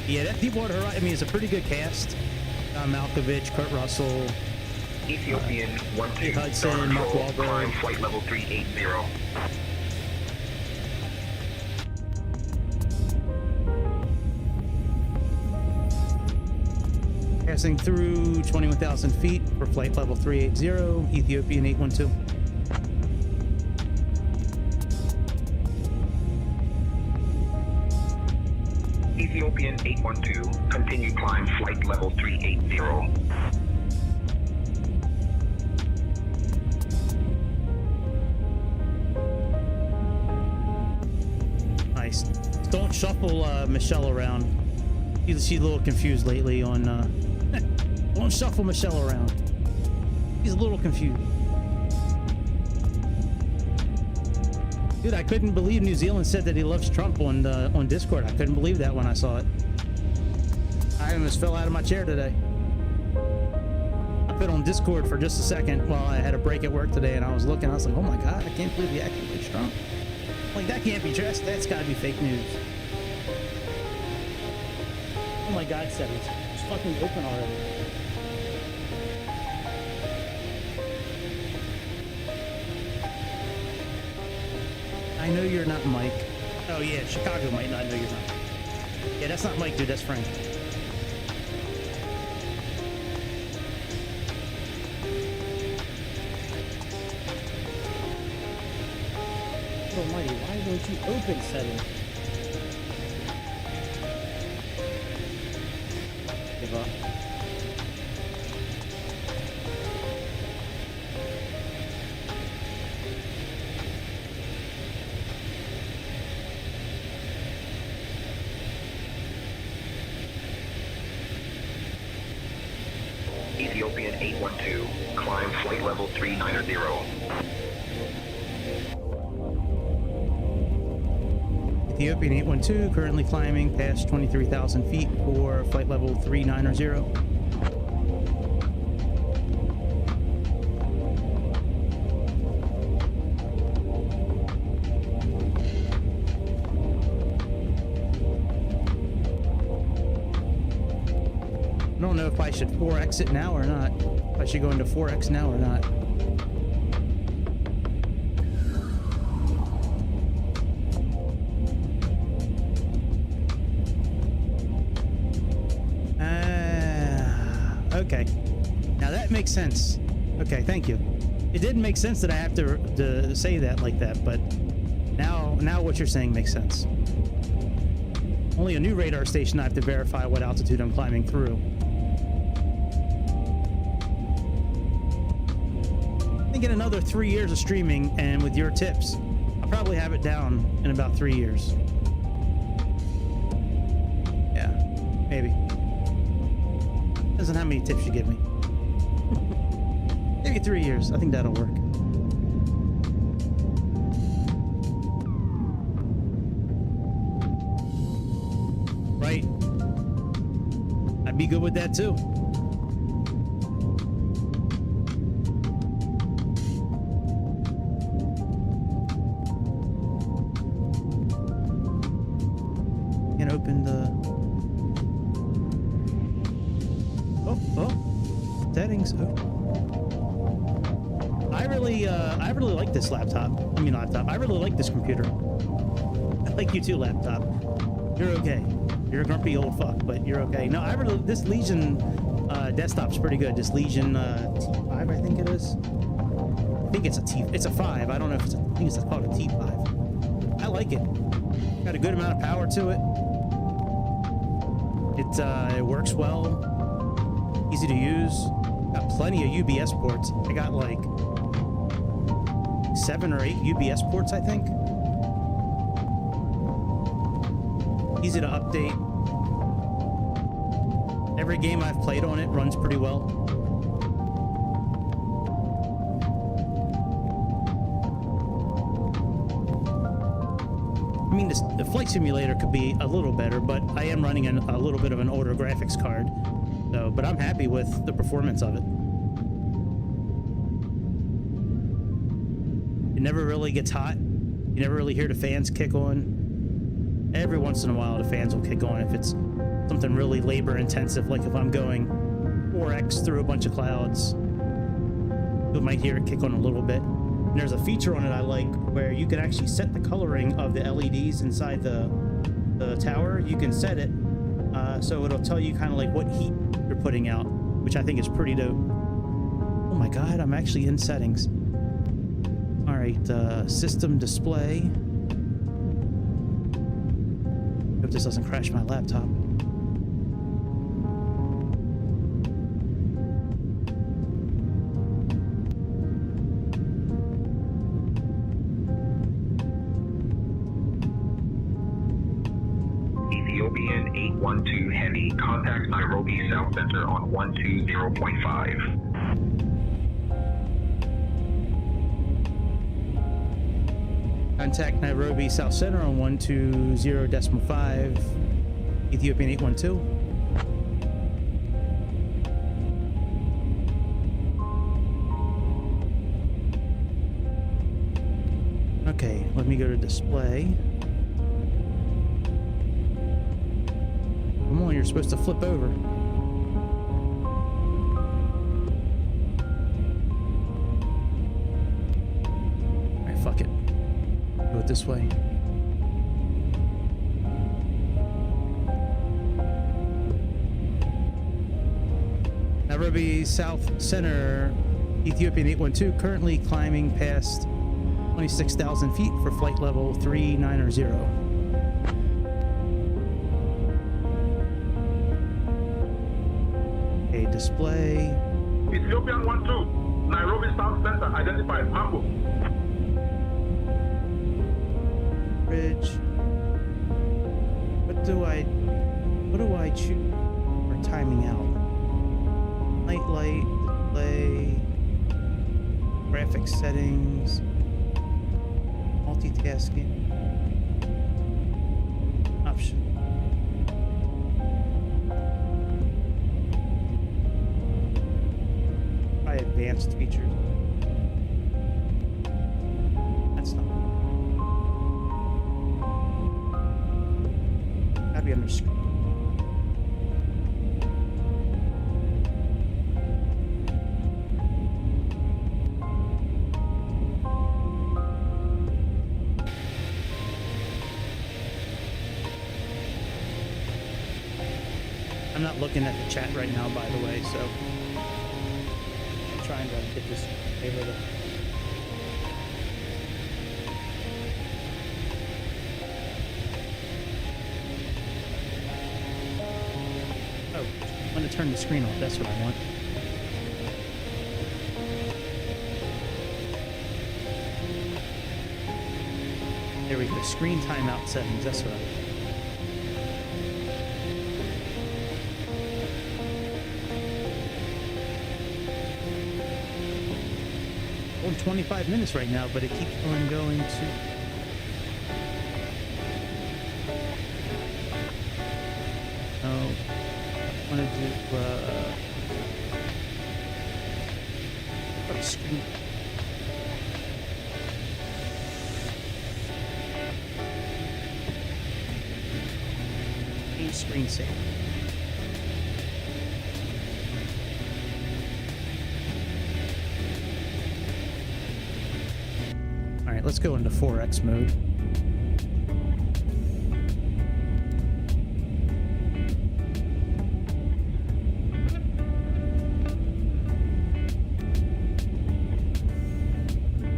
[SPEAKER 1] Yeah, that Deepwater Horizon, I mean, it's a pretty good cast. John Malkovich, Kurt Russell,
[SPEAKER 2] Ethiopian 12,
[SPEAKER 1] Hudson, Mark
[SPEAKER 2] control,
[SPEAKER 1] Wahlberg.
[SPEAKER 2] climb flight level 380.
[SPEAKER 1] Passing through 21,000 feet for flight level 380, Ethiopian 812.
[SPEAKER 2] Ethiopian 812, continue climb flight level 380.
[SPEAKER 1] Nice. Don't shuffle Michelle around. She's a little confused lately on... Don't shuffle Michelle around. He's a little confused. Dude, I couldn't believe New Zealand said that he loves Trump on Discord. I couldn't believe that when I saw it. I almost fell out of my chair today. I put on Discord for just a second while I had a break at work today, and I was looking. I was like, oh my god, I can't believe he actually likes Trump. Like, that can't be true. That's got to be fake news. Oh my god, settings. It's fucking open already. I know you're not Mike. Oh yeah, Chicago might not know you're not. Yeah, that's not Mike, dude. That's Frank. Almighty, why won't you open settings? Give up.
[SPEAKER 2] Ethiopian 812, climb flight level 390.
[SPEAKER 1] Ethiopian 812 currently climbing past 23,000 feet for flight level 390. I don't know if I should 4X it now or not. If I should go into 4X now or not. Okay. Now that makes sense. Okay, thank you. It didn't make sense that I have to say that like that, but now what you're saying makes sense. Only a new radar station I have to verify what altitude I'm climbing through. I think in another 3 years of streaming and with your tips, I'll probably have it down in about 3 years. Yeah, maybe. Depends on how many tips you give me. Maybe 3 years. I think that'll work. Right? I'd be good with that too. Can open the... settings. I really like this laptop. I mean laptop. I really like this computer. I like you too, laptop. You're okay. You're a grumpy old fuck, but you're okay. No, this Legion desktop's pretty good. This Legion T5, I think it is. I think it's a 5. I don't know if I think it's called a T5. I like it. Got a good amount of power to it. It works well. Easy to use. Got plenty of UBS ports. I got like 7 or 8 UBS ports, I think. Easy to update. Every game I've played on it runs pretty well. I mean, the flight simulator could be a little better, but I am running a little bit of an older graphics card. So, but I'm happy with the performance of it. It never really gets hot. You never really hear the fans kick on. Every once in a while, the fans will kick on if it's something really labor intensive, like if I'm going 4x through a bunch of clouds. You might hear it kick on a little bit. And there's a feature on it I like where you can actually set the coloring of the LEDs inside the tower. You can set it so it'll tell you kind of like what heat you're putting out, which I think is pretty dope. Oh my god, I'm actually in settings. All right, system display. Hope this doesn't crash my laptop.
[SPEAKER 2] Ethiopian 812 Heavy, contact Nairobi South Center on 120.5.
[SPEAKER 1] Contact Nairobi South Center on 120.5. Ethiopian 812. Okay, let me go to display. Come on, you're supposed to flip over. Alright, fuck it. Go it this way. Nairobi South Center, Ethiopian 812, currently climbing past 26,000 feet for flight level 390. Okay, display.
[SPEAKER 5] Ethiopian 12, Nairobi South Center, identified. Mambo.
[SPEAKER 1] Bridge. What do I choose for timing out? Night light, display, graphics settings, multitasking, option. Try advanced features. That's not. Gotta be under screen. I'm not looking at the chat right now, by the way, so I'm trying to get this able to. Oh, I want to turn the screen off. That's what I want. There we go. Screen timeout settings. That's what I want. We're 25 minutes right now, but it keeps on going to. Oh, I want to do what screen? Screensaver. All right, let's go into 4X mode.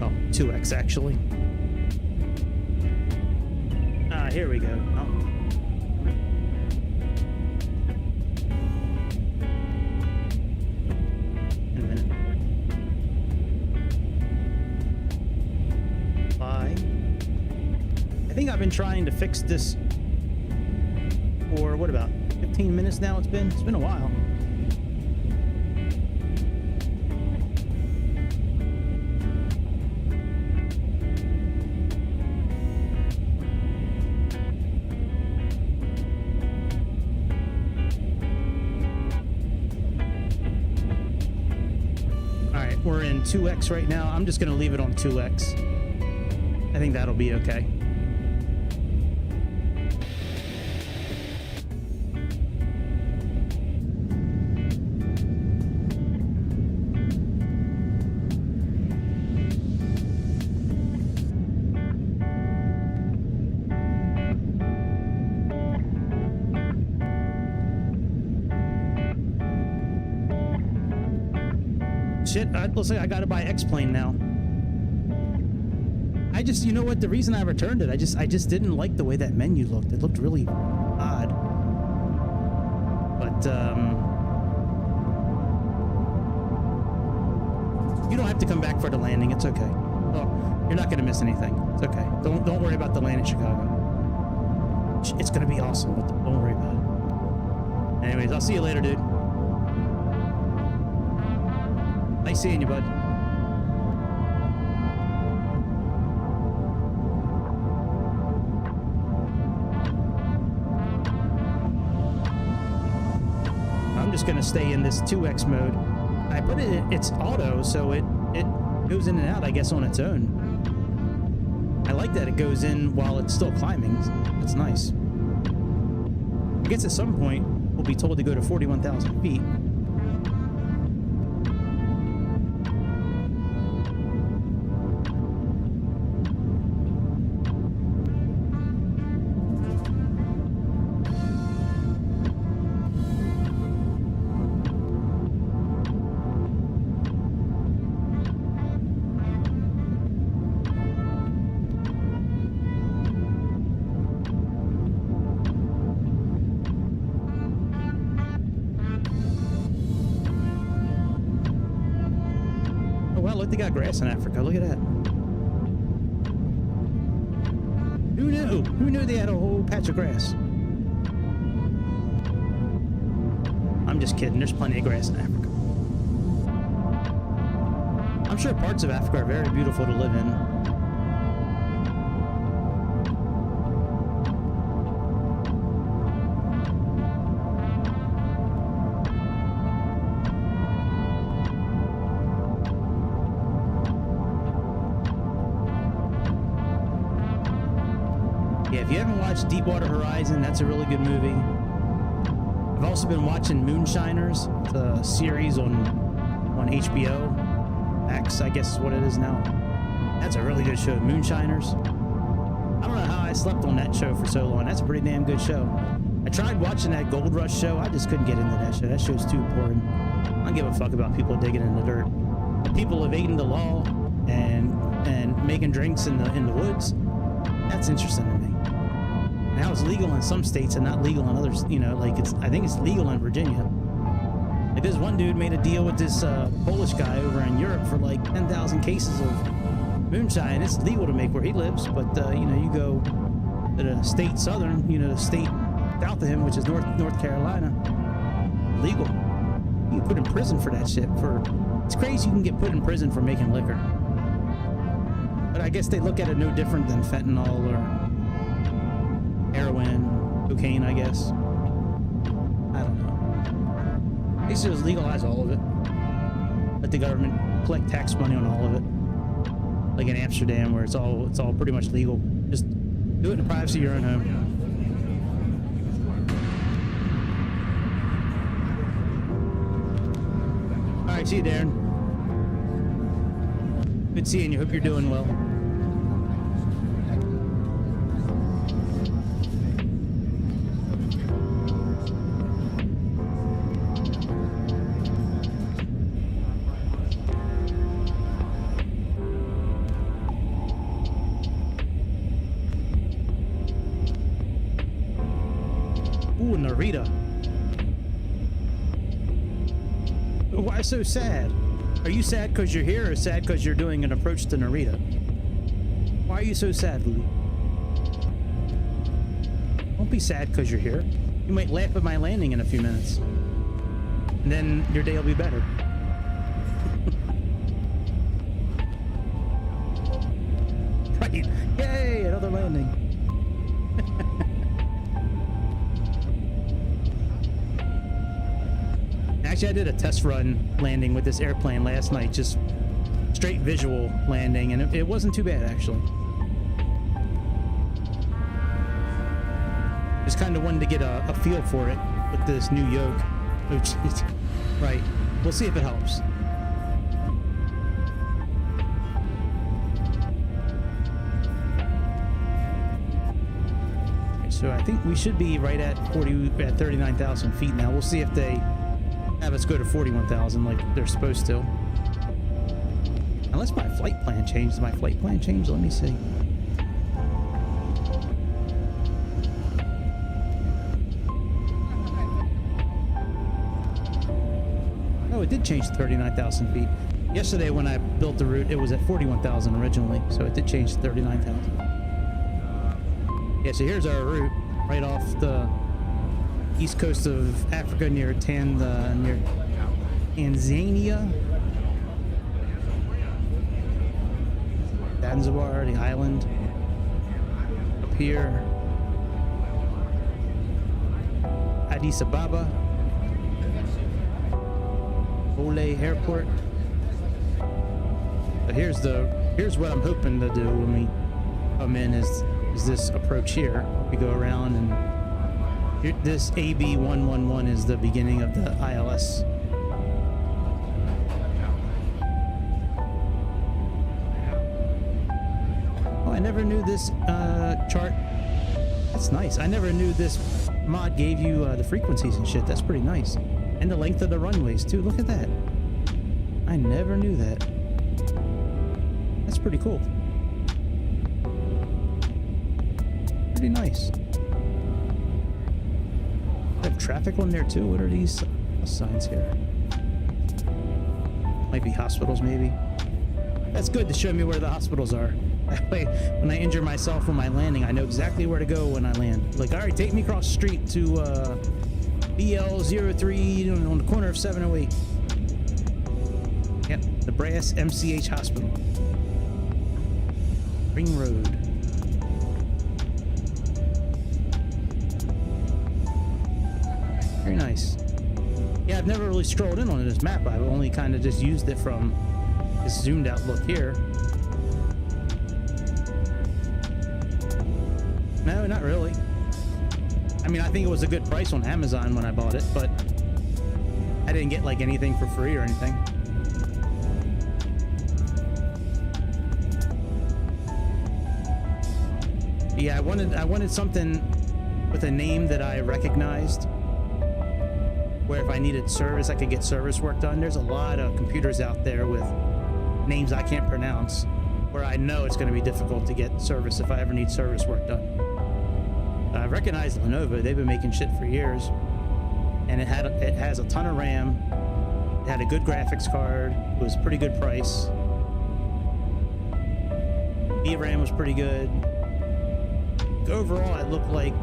[SPEAKER 1] Oh, 2X actually. here we go. Oh. In a minute. 5. I think I've been trying to fix this for what, about 15 minutes now? It's been a while. We're in 2x right now. I'm just gonna leave it on 2x. I think that'll be okay. Shit, looks like I gotta buy X-Plane now. I just, you know what, the reason I returned it, I just didn't like the way that menu looked. It looked really odd. But, you don't have to come back for the landing, it's okay. Oh, you're not gonna miss anything. It's okay. Don't worry about the land in Chicago. It's gonna be awesome, but don't worry about it. Anyways, I'll see you later, dude. Nice seeing you, bud. I'm just gonna stay in this 2x mode. I put it, it's auto, so it goes in and out, I guess, on its own. I like that it goes in while it's still climbing. That's nice. I guess at some point, we'll be told to go to 41,000 feet. They got grass in Africa. Look at that. Who knew? Who knew they had a whole patch of grass? I'm just kidding. There's plenty of grass in Africa. I'm sure parts of Africa are very beautiful to live in. If you haven't watched Deepwater Horizon, that's a really good movie. I've also been watching Moonshiners, the series on HBO Max, I guess is what it is now. That's a really good show, Moonshiners. I don't know how I slept on that show for so long. That's a pretty damn good show. I tried watching that Gold Rush show. I just couldn't get into that show. That show's too boring. I don't give a fuck about people digging in the dirt. The people evading the law and making drinks in the woods. That's interesting to me. Now it's legal in some states and not legal in others. You know, like I think it's legal in Virginia. Like this one dude made a deal with this Polish guy over in Europe for like 10,000 cases of moonshine. It's legal to make where he lives, but you know, you go to the state southern, you know, the state south of him, which is North Carolina, legal. You get put in prison for that shit. It's crazy you can get put in prison for making liquor. But I guess they look at it no different than fentanyl or heroin, cocaine, I guess. I don't know. They should just legalize all of it. Let the government collect tax money on all of it. Like in Amsterdam, where it's all pretty much legal. Just do it in the privacy of your own home. All right, see you, Darren. Good seeing you. Hope you're doing well. Narita. Why so sad? Are you sad because you're here or sad because you're doing an approach to Narita? Why are you so sad, Lily? Don't be sad because you're here. You might laugh at my landing in a few minutes. And then your day will be better. Right. Yay, another landing. Actually, I did a test run landing with this airplane last night, just straight visual landing, and it wasn't too bad, actually. Just kind of wanted to get a feel for it with this new yoke. Oh, jeez. Right. We'll see if it helps. So I think we should be right at 39,000 feet now. We'll see if they have us go to 41,000 like they're supposed to. Unless my flight plan changed. Did my flight plan change? Let me see. Oh, it did change to 39,000 feet. Yesterday when I built the route, it was at 41,000 originally, so it did change to 39,000. Yeah, so here's our route, right off the east coast of Africa near Tanzania. Zanzibar, the island. Up here. Addis Ababa. Ole Airport. But here's what I'm hoping to do when we come in is this approach here. We go around and this AB 111 is the beginning of the ILS. Oh, I never knew this chart. That's nice. I never knew this mod gave you the frequencies and shit. That's pretty nice. And the length of the runways too. Look at that. I never knew that. That's pretty cool. Pretty nice. They have traffic on there too. What are these signs here? Might be hospitals, maybe. That's good to show me where the hospitals are. That way, when I injure myself on my landing, I know exactly where to go when I land. Like, all right, take me across the street to BL03 on the corner of 708. Yep, the Brass MCH Hospital. Ring Road. Very nice. Yeah, I've never really strolled in on this map. I've only kind of just used it from this zoomed out look here. No, not really. I mean, I think it was a good price on Amazon when I bought it, but I didn't get like anything for free or anything. Yeah, I wanted something with a name that I recognized, where if I needed service, I could get service work done. There's a lot of computers out there with names I can't pronounce, where I know it's going to be difficult to get service if I ever need service work done. I recognize Lenovo. They've been making shit for years, and it has a ton of RAM. It had a good graphics card. It was a pretty good price. VRAM was pretty good. Overall, it looked like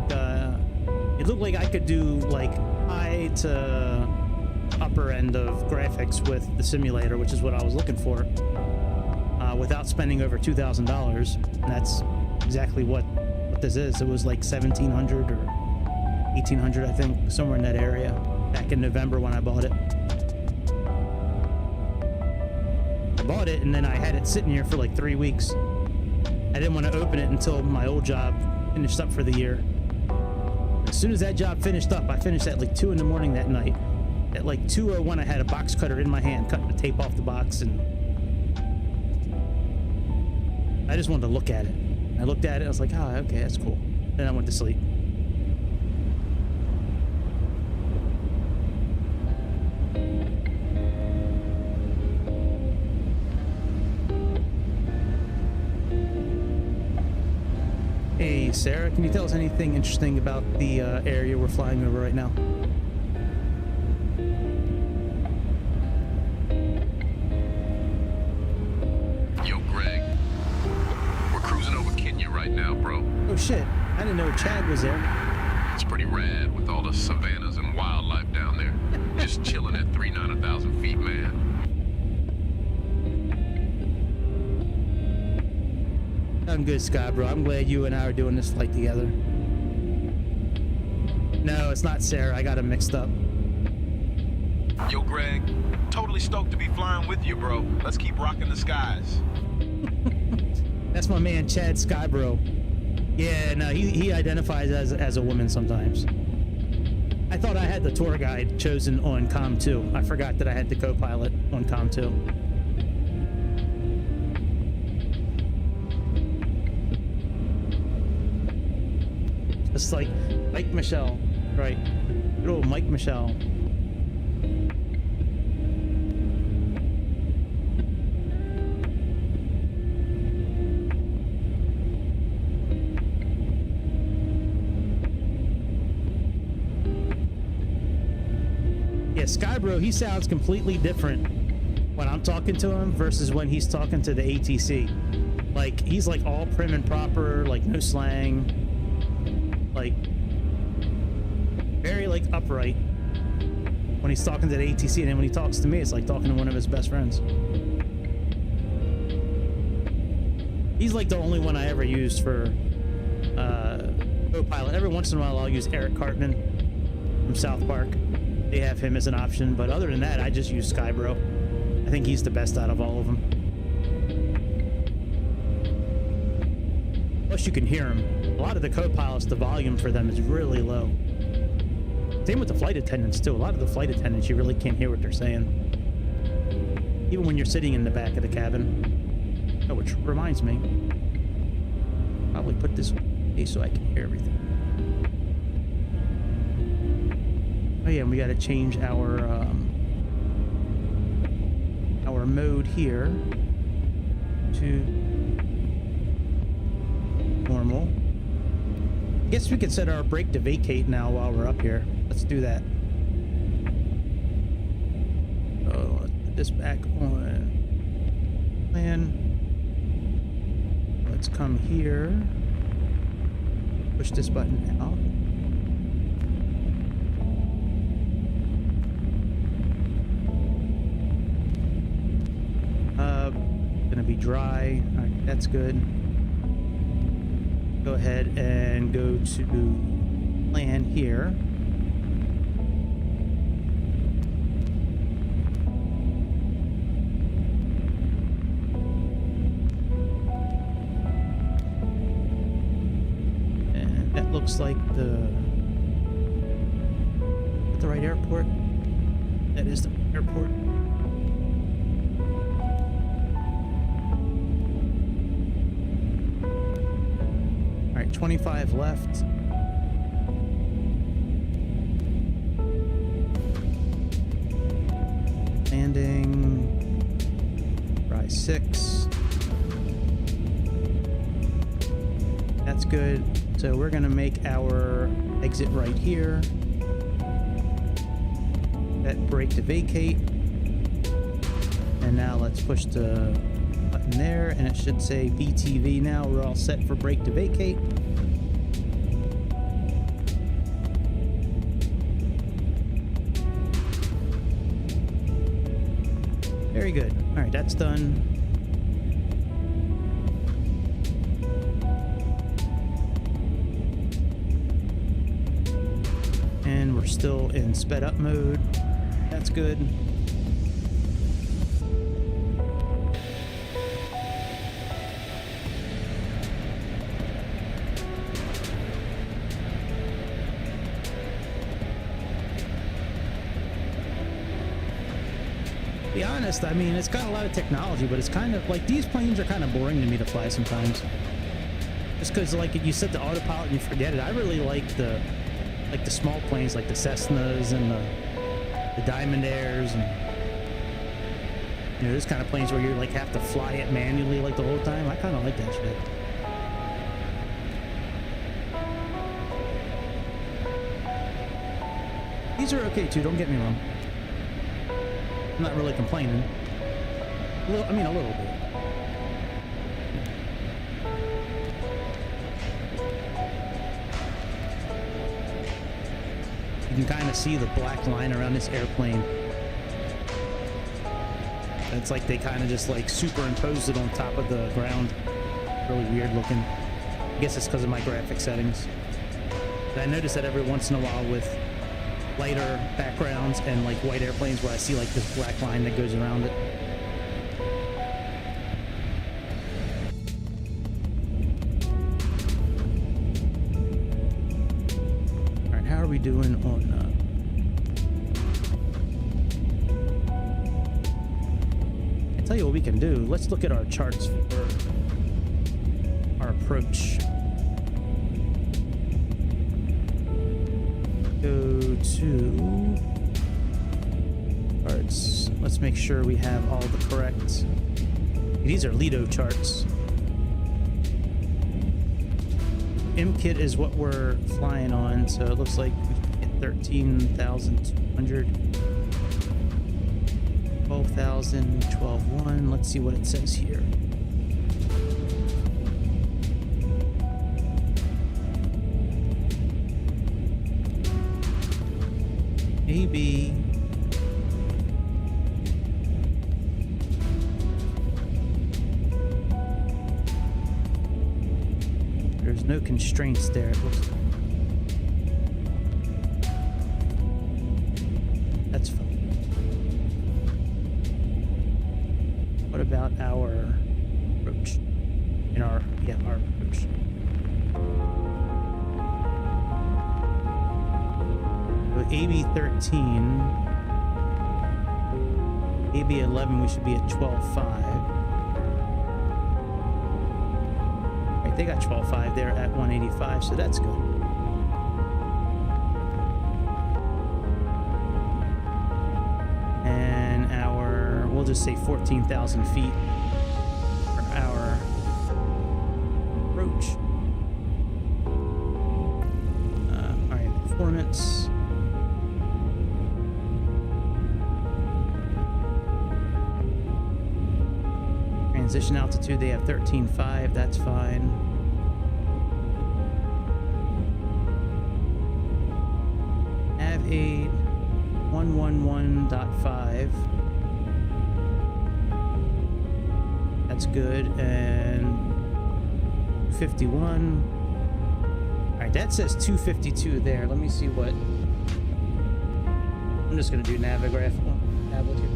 [SPEAKER 1] I could do like high to upper end of graphics with the simulator, which is what I was looking for, without spending over $2,000. And that's exactly what this is. It was like 1,700 or 1,800, I think, somewhere in that area, back in November when I bought it. I bought it and then I had it sitting here for like 3 weeks. I didn't want to open it until my old job finished up for the year. As soon as that job finished up, I finished at like 2 in the morning that night. At like 2:01, I had a box cutter in my hand, cutting the tape off the box, and I just wanted to look at it. I looked at it, I was like, oh, okay, that's cool. Then I went to sleep. A Sarah, can you tell us anything interesting about the area we're flying over right now?
[SPEAKER 6] Yo, Greg. We're cruising over Kenya right now, bro.
[SPEAKER 1] Oh shit, I didn't know Chad was there.
[SPEAKER 6] It's pretty rad with all the savannas and wildlife down there. Just chilling at 300,000 feet, man.
[SPEAKER 1] I'm good, Scott, bro. I'm glad you and I are doing this flight together. No, it's not Sarah. I got him mixed up.
[SPEAKER 7] Yo, Greg. Totally stoked to be flying with you, bro. Let's keep rocking the skies.
[SPEAKER 1] That's my man, Chad Skybro. Yeah, no, he identifies as a woman sometimes. I thought I had the tour guide chosen on Com 2. I forgot that I had the co-pilot on Com 2. Just like Mike Michelle, right? Good old Mike Michelle. Yeah, Skybro, he sounds completely different when I'm talking to him versus when he's talking to the ATC. Like, he's like all prim and proper, like no slang. Like very like upright when he's talking to the ATC, and then when he talks to me, it's like talking to one of his best friends. He's like the only one I ever used for co-pilot. Every once in a while I'll use Eric Cartman from South Park. They have him as an option, but other than that I just use Skybro. I think he's the best out of all of them. Plus you can hear him. A lot of the co-pilots, the volume for them is really low. Same with the flight attendants too. A lot of the flight attendants, you really can't hear what they're saying. Even when you're sitting in the back of the cabin. Oh, which reminds me, probably put this way so I can hear everything. Oh yeah, and we got to change our mode here to normal. I guess we could set our brake to vacate now while we're up here. Let's do that. So let's put this back on plan. Let's come here. Push this button out. Gonna be dry. All right, that's good. Go ahead and go to plan here. And that looks like the right airport. That is the airport. All right, 25 left. Landing. Rise 6. That's good. So we're gonna make our exit right here. That brake to vacate. And now let's push the button there, and it should say BTV now. We're all set for brake to vacate. Very good. All right, that's done. And we're still in sped up mode. That's good. To be honest, I mean, it's got a lot of technology, but it's kind of like these planes are kind of boring to me to fly sometimes. Just because, like, you set the autopilot and you forget it. I really like the small planes, like the Cessnas and the Diamond Airs, and those kind of planes where you like have to fly it manually like the whole time. I kind of like that shit. These are okay too, don't get me wrong. I'm not really complaining. A little bit. You can kind of see the black line around this airplane. It's like they kind of just like superimposed it on top of the ground. Really weird looking. I guess it's because of my graphic settings. But I notice that every once in a while with lighter backgrounds and like white airplanes where I see like this black line that goes around it. Alright, how are we doing on I'll tell you what we can do. Let's look at our charts for our approach. Go to charts. Let's make sure we have all the correct. These are Lido charts. MKit is what we're flying on, so it looks like we get 13,200, 12,000, 12,1. Let's see what it says here. Maybe there's no constraints there. It looks like. That's fine. What about our approach? Our approach. AB13, AB11, we should be at 12.5. Right, they got 12.5 there at 185, so that's good. And we'll just say 14,000 feet for our approach. All right, performance. Transition altitude, they have 13.5, that's fine. Nav 8, 111.5. That's good, and 251. Alright, that says 252 there. Let me see what. I'm just gonna do Navigraph on tablet here.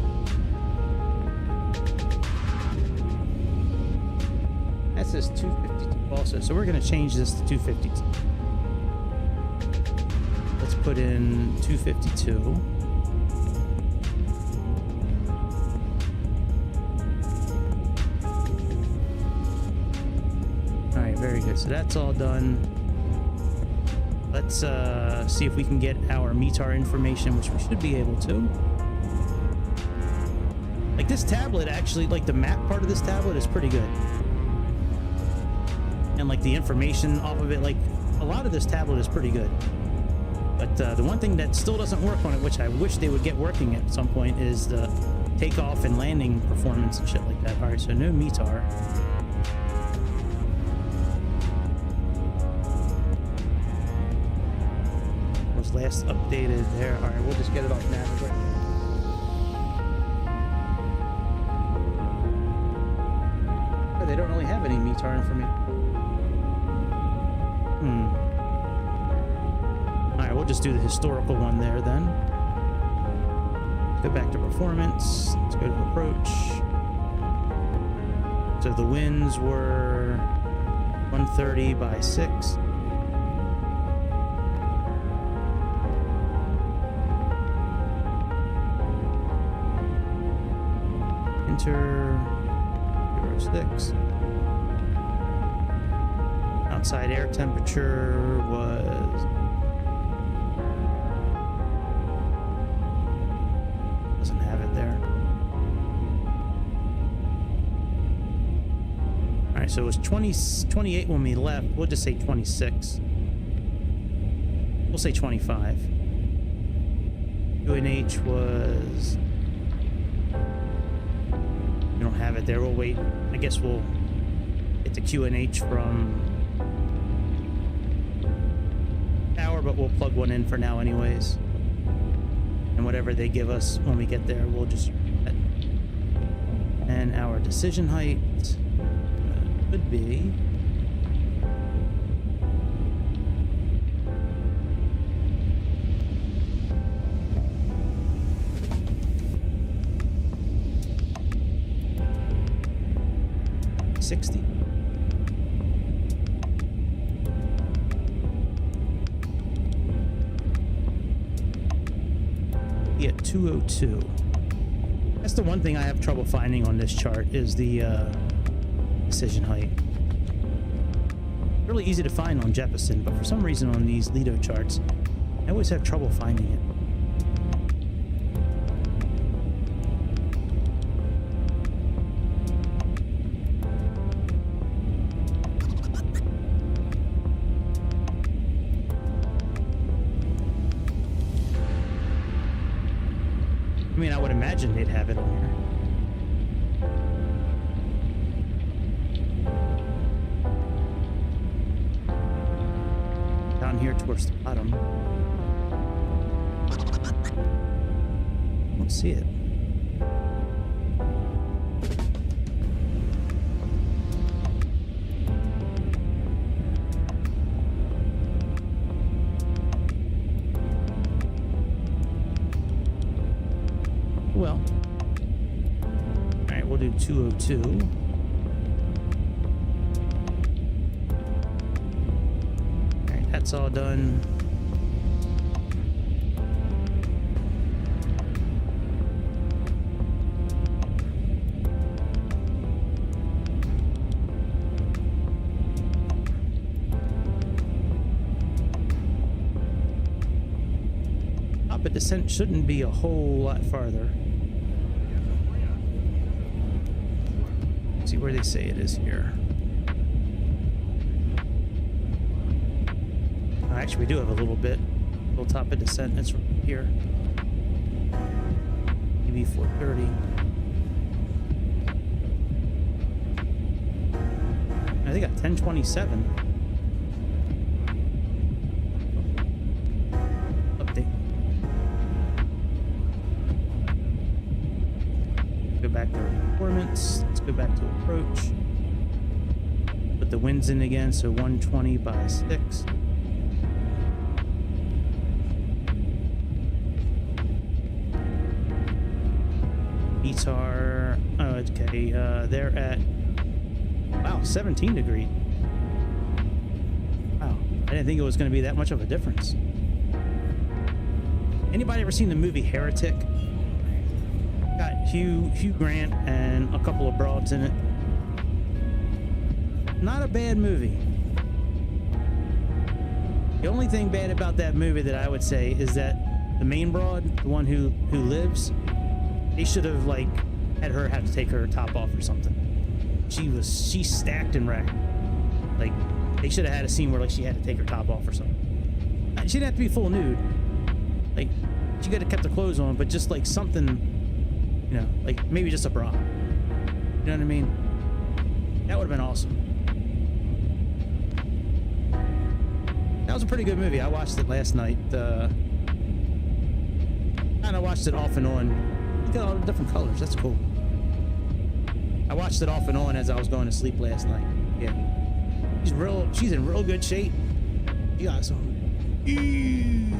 [SPEAKER 1] That says 252 also, so we're going to change this to 252. Let's put in 252. Alright, very good. So that's all done. Let's see if we can get our METAR information, which we should be able to. Like this tablet actually, like the map part of this tablet is pretty good. And like the information off of it, like a lot of this tablet is pretty good. But the one thing that still doesn't work on it, which I wish they would get working at some point, is the takeoff and landing performance and shit like that. All right, so no METAR. Was last updated there. All right, we'll just get it off Navigator. Oh, they don't really have any METAR information. Alright, we'll just do the historical one there then. Go back to performance. Let's go to approach. So the winds were 130 by 6. Enter 06. Outside air temperature was doesn't have it there. All right, so it was 28 when we left. We'll just say 26. We'll say 25. UNH was... We don't have it there. We'll wait. I guess we'll get the QNH from Tower, but we'll plug one in for now anyways. And whatever they give us when we get there, we'll just... And our decision height could be... $60. Yeah, 202. That's the one thing I have trouble finding on this chart is the decision height. Really easy to find on Jeppesen, but for some reason on these Lido charts, I always have trouble finding it. I mean, I would imagine they'd have it on here. Down here towards the bottom. Don't see it. Well, all right, we'll do 202. All right, that's all done. Top of descent shouldn't be a whole lot farther. See where they say it is here. Oh, actually, we do have a little bit. Little top of descent. It's right here. EV 430. I think I got 1027. Update. Go back to performance. Let's go back to approach. Put the winds in again, so 120 by 6. Beats are, oh, okay, they're at, wow, 17 degree. Wow, I didn't think it was going to be that much of a difference. Anybody ever seen the movie Heretic? Got Hugh Grant and a couple of broads in it. Not a bad movie. The only thing bad about that movie that I would say is that the main broad, the one who lives, they should have like had her have to take her top off or something. She stacked and racked. Like they should have had a scene where like she had to take her top off or something. She didn't have to be full nude. Like she could have kept the clothes on, but just like something. You know, like maybe just a bra. You know what I mean? That would have been awesome. That was a pretty good movie. I watched it last night. Kind of watched it off and on. Look at all the different colors. That's cool. I watched it off and on as I was going to sleep last night. Yeah. She's in real good shape. She got some huge.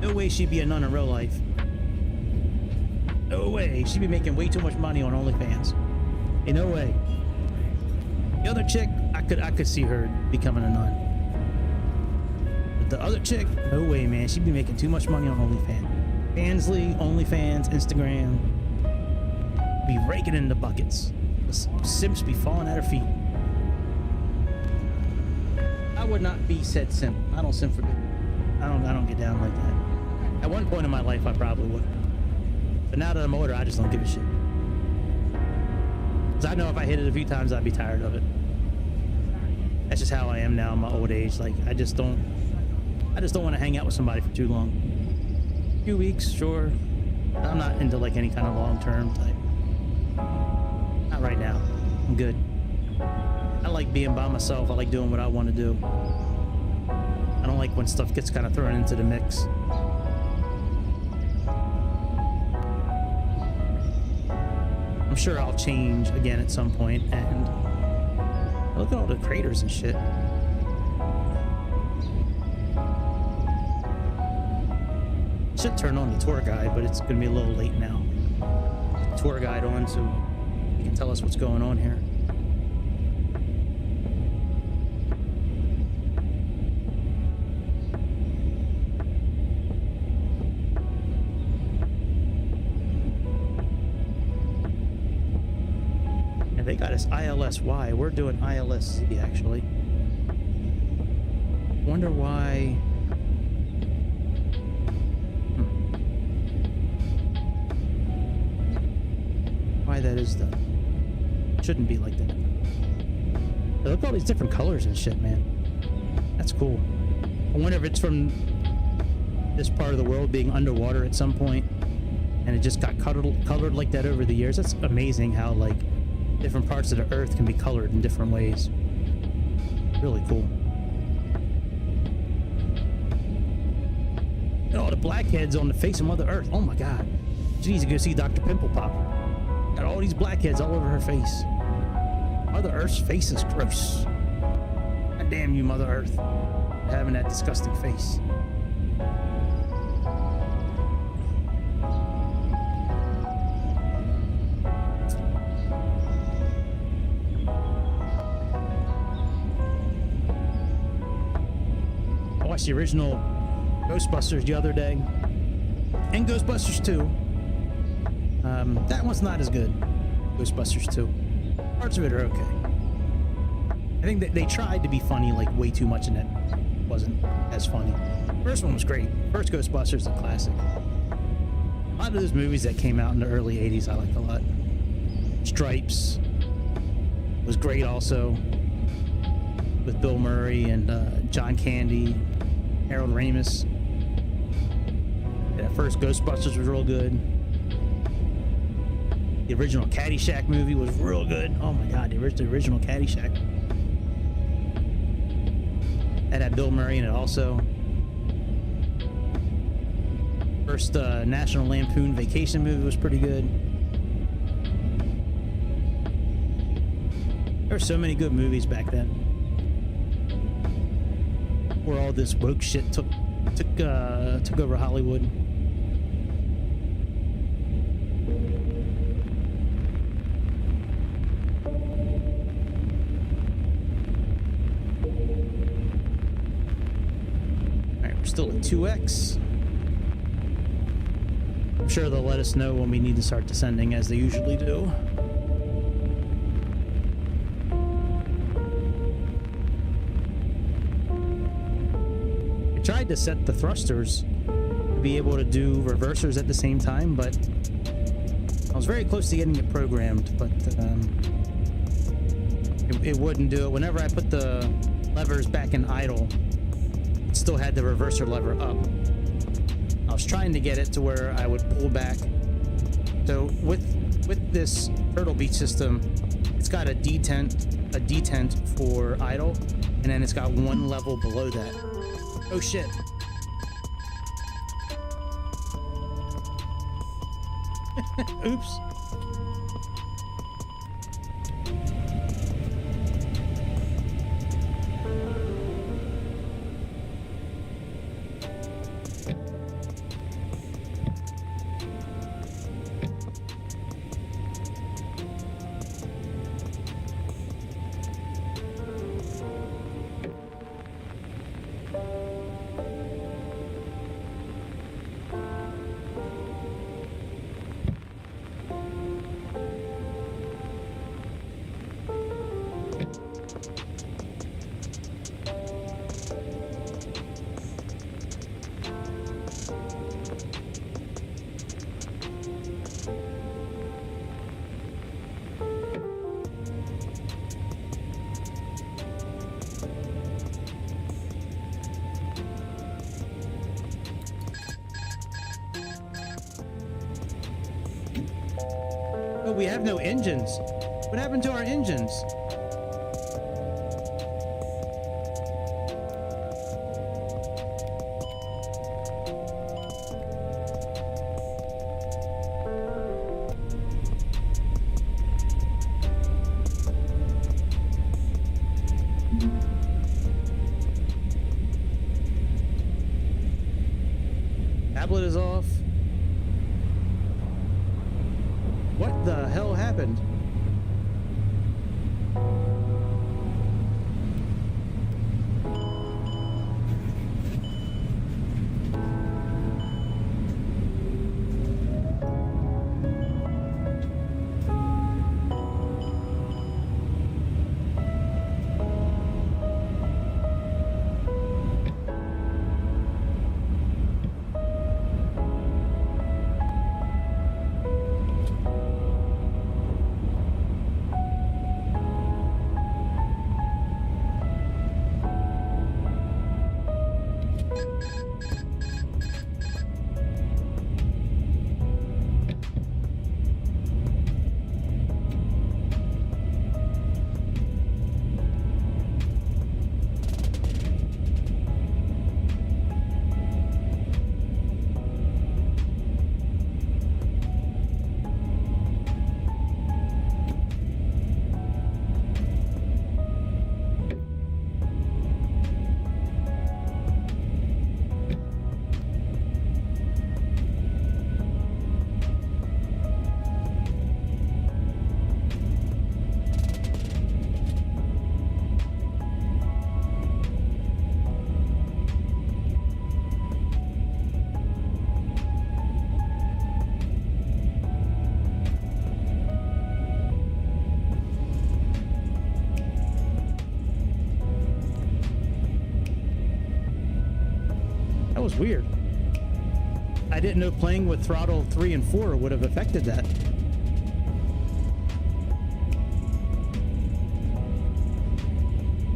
[SPEAKER 1] No way she'd be a nun in real life. No way. She'd be making way too much money on OnlyFans. Hey, no way. The other chick, I could see her becoming a nun. But the other chick, no way, man. She'd be making too much money on OnlyFans. Fansly, OnlyFans, Instagram. Be raking in the buckets. The simps be falling at her feet. I would not be said simp. I don't simp for good. I don't get down like that. At one point in my life, I probably would. But now that I'm older, I just don't give a shit. Because I know if I hit it a few times, I'd be tired of it. That's just how I am now in my old age. Like, I just don't want to hang out with somebody for too long. A few weeks, sure. I'm not into like any kind of long-term type. Not right now. I'm good. I like being by myself. I like doing what I want to do. I don't like when stuff gets kind of thrown into the mix. I'm sure I'll change again at some point, and look at all the craters and shit. Should turn on the tour guide, but it's gonna be a little late now. Tour guide on so you can tell us what's going on here. And they got us ILSY. We're doing ILSZ actually. Wonder why. Why that is though. Shouldn't be like that. But look at all these different colors and shit, man. That's cool. I wonder if it's from this part of the world being underwater at some point and it just got colored like that over the years. That's amazing how like different parts of the earth can be colored in different ways. Really cool. And all the blackheads on the face of Mother Earth. Oh my god. She needs to go see Dr. Pimple Popper. Got all these blackheads all over her face. Mother Earth's face is gross. God damn you, Mother Earth. Having that disgusting face. I watched the original Ghostbusters the other day. And Ghostbusters 2. That one's not as good. Ghostbusters 2. Parts of it are okay. I think that they tried to be funny like way too much and it wasn't as funny. First one was great. First Ghostbusters is a classic. A lot of those movies that came out in the early 80s I like a lot. Stripes was great also. With Bill Murray and John Candy, Harold Ramis. That first Ghostbusters was real good. The original Caddyshack movie was real good. Oh my god, the original Caddyshack. That had Bill Murray in it also. First National Lampoon Vacation movie was pretty good. There were so many good movies back then. Where all this woke shit took over Hollywood. Still at 2x. I'm sure they'll let us know when we need to start descending, as they usually do. I tried to set the thrusters to be able to do reversers at the same time, but I was very close to getting it programmed, but it wouldn't do it. Whenever I put the levers back in idle, still had the reverser lever up. I was trying to get it to where I would pull back. So with this Turtle Beach system, it's got a detent for idle, and then it's got one level below that. Oh shit. Oops. we have no engines. What happened to our engines? Tablet is off. What the hell happened? Was weird. I didn't know playing with throttle 3 and 4 would have affected that.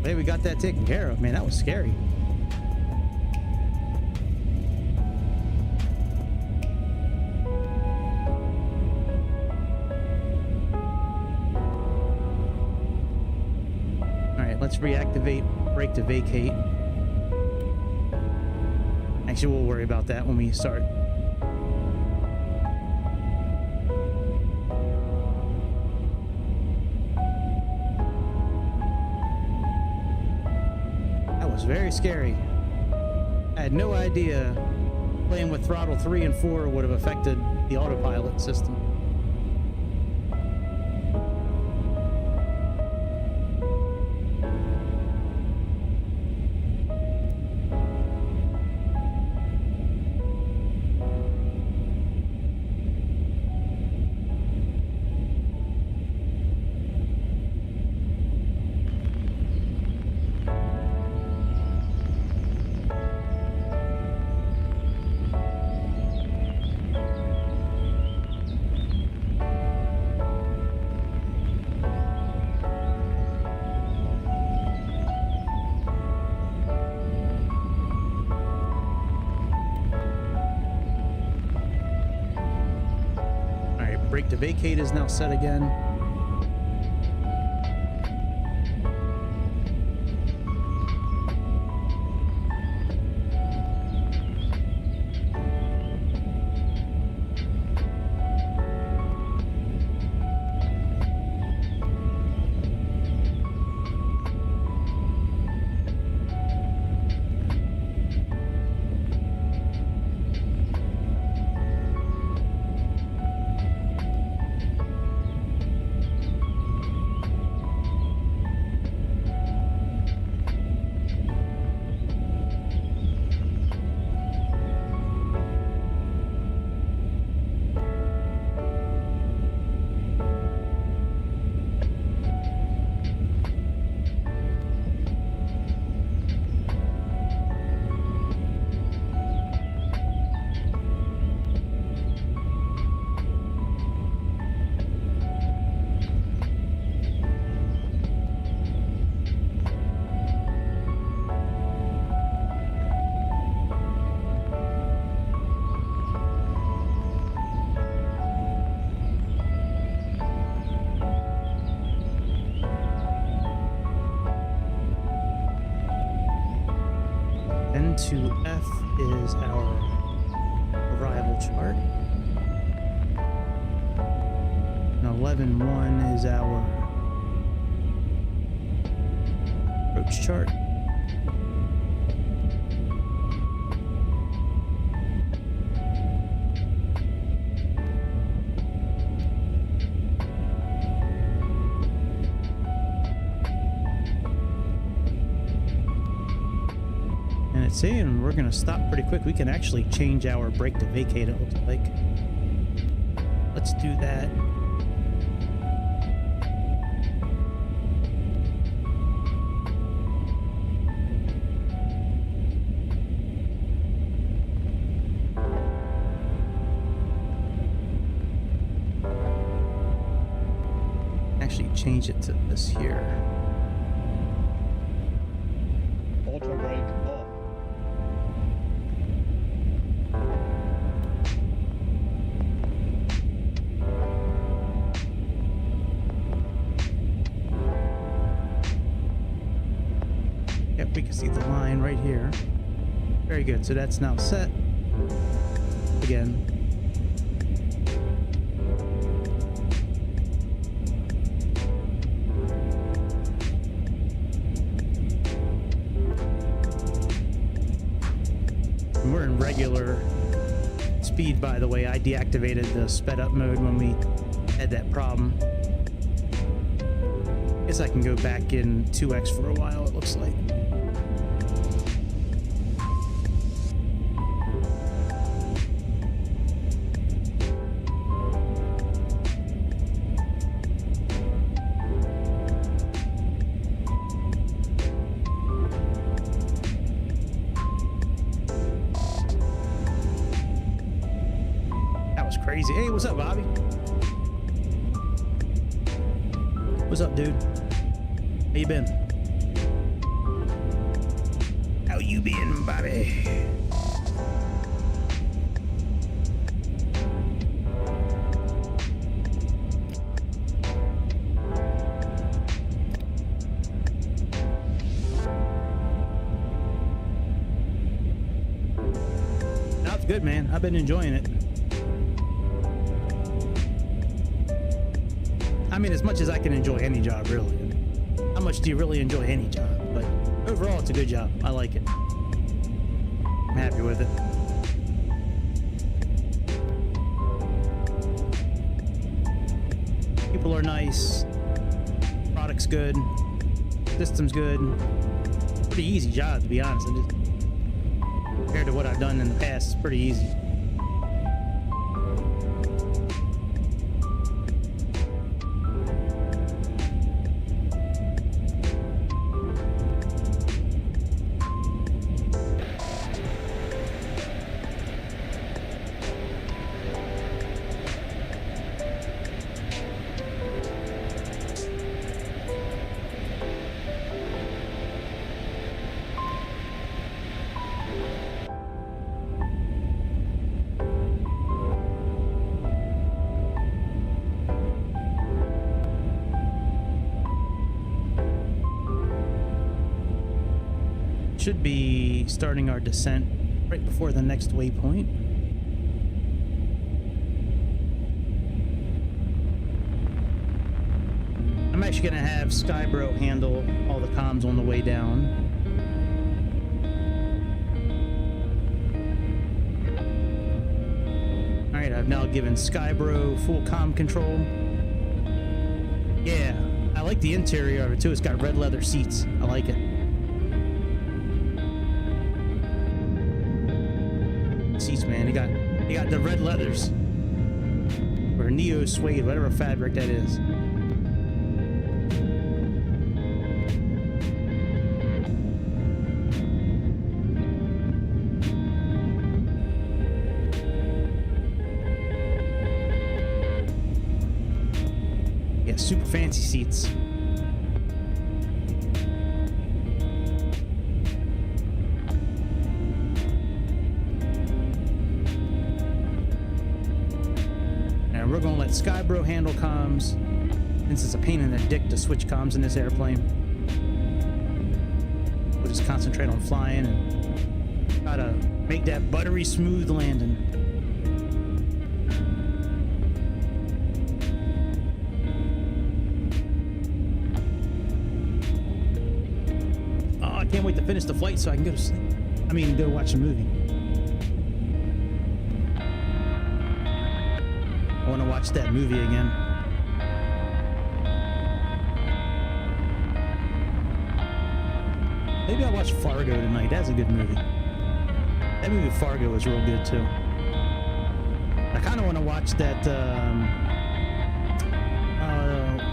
[SPEAKER 1] Hey, we got that taken care of. Man, that was scary. All right, let's reactivate brake to vacate. Actually, we'll worry about that when we start. That was very scary. I had no idea playing with throttle 3 and 4 would have affected the autopilot system. Brake to vacate is now set again. 11-2F is our arrival chart. And 11-1 is our approach chart. Saying we're gonna stop pretty quick. We can actually change our brake to vacate, it looks like. Let's do that. Actually change it to this here.
[SPEAKER 8] Ultra brake off.
[SPEAKER 1] Yep, we can see the line right here. Very good. So that's now set. Again. And we're in regular speed, by the way. I deactivated the sped up mode when we had that problem. Guess I can go back in 2x for a while, it looks like. Crazy. Hey, what's up, Bobby? What's up, dude? How you been? How you been, Bobby? That's good, man. I've been enjoying it. I mean, as much as I can enjoy any job, really. How much do you really enjoy any job? But overall, it's a good job. I like it. I'm happy with it. People are nice. Product's good. System's good. Pretty easy job, to be honest. Compared to what I've done in the past, it's pretty easy. Should be starting our descent right before the next waypoint. I'm actually going to have Skybro handle all the comms on the way down. Alright, I've now given Skybro full comm control. Yeah, I like the interior of it too. It's got red leather seats. I like it. Seats, man. They got the red leathers. Or neo suede, whatever fabric that is. Yeah, super fancy seats. We're gonna let Skybro handle comms, since it's a pain in the dick to switch comms in this airplane. We'll just concentrate on flying and Gotta make that buttery smooth landing. Oh, I can't wait to finish the flight so I can go to sleep. I mean, go watch a movie. I want to watch that movie again. Maybe I'll watch Fargo tonight. That's a good movie. That movie Fargo was real good too. I kind of want to watch that.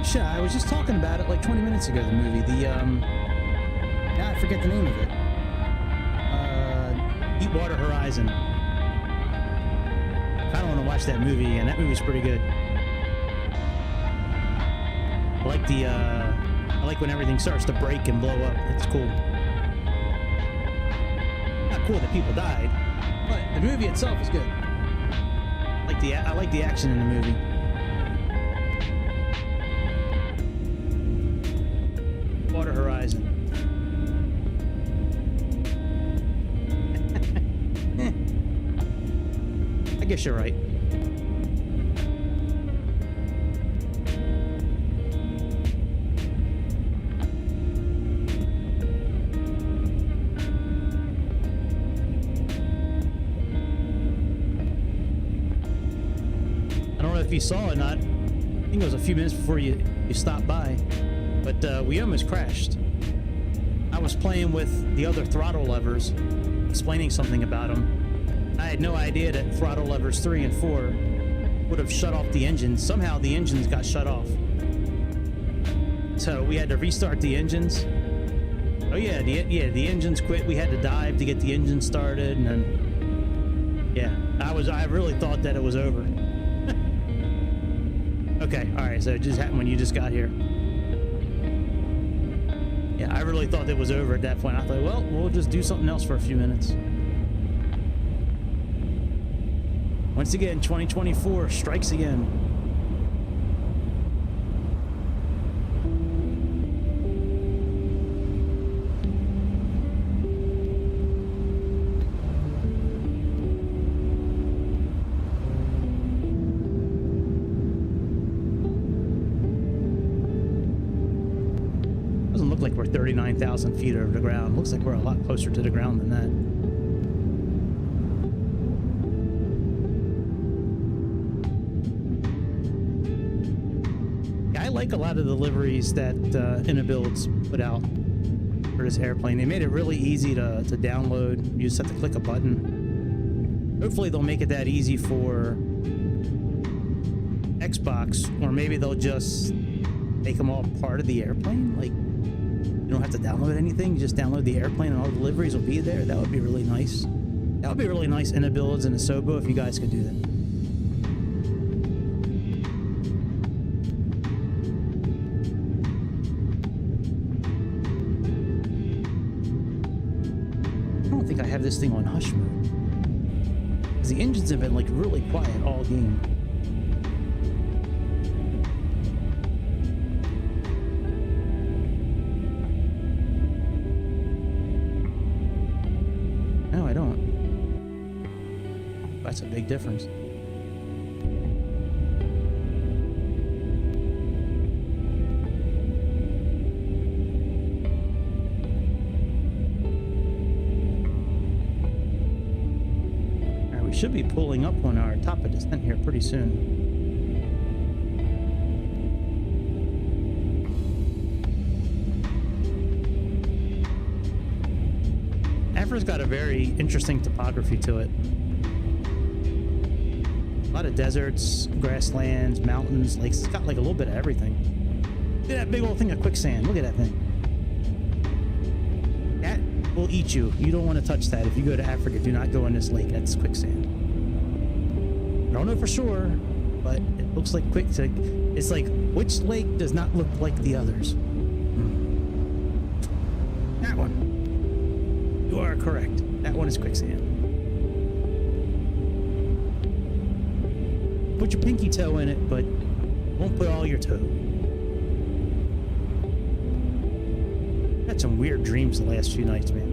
[SPEAKER 1] Shit, I was just talking about it like 20 minutes ago. The movie, now I forget the name of it. Deepwater Horizon. Kind of want to watch that movie again. That movie's pretty good. I like when everything starts to break and blow up. It's cool. Not cool that people died, but the movie itself is good. I like the action in the movie. Water Horizon. I guess you're right. If you saw it or not, I think it was a few minutes before you stopped by, but we almost crashed. I was playing with the other throttle levers, explaining something about them. I had no idea that throttle levers 3 and 4 would have shut off the engine. Somehow the engines got shut off, so we had to restart the engines. Oh yeah, the engines quit. We had to dive to get the engine started, and then I really thought that it was over. Okay, alright, so it just happened when you just got here. Yeah, I really thought it was over at that point. I thought, well, we'll just do something else for a few minutes. Once again, 2024 strikes again. Like we're 39,000 feet over the ground. Looks like we're a lot closer to the ground than that. Yeah, I like a lot of the liveries that Inibuilds put out for this airplane. They made it really easy to download. You just have to click a button. Hopefully they'll make it that easy for Xbox, or maybe they'll just make them all part of the airplane. Like, you don't have to download anything. You just download the airplane and all the deliveries will be there. That would be really nice. That would be really nice in Inibuilds and a Sobo if you guys could do that. I don't think I have this thing on hush mode, because the engines have been like really quiet all game. That's a big difference. All right, we should be pulling up on our top of descent here pretty soon. Africa's got a very interesting topography to it. A lot of deserts, grasslands, mountains, lakes. It's got like a little bit of everything. Look at that big old thing of quicksand. Look at that thing. That will eat you. You don't want to touch that. If you go to Africa, do not go in this lake. That's quicksand. I don't know for sure, but it looks like quicksand. It's like, which lake does not look like the others? That one. You are correct. That one is quicksand. Put your pinky toe in it, but won't put all your toe. Had some weird dreams the last few nights, man.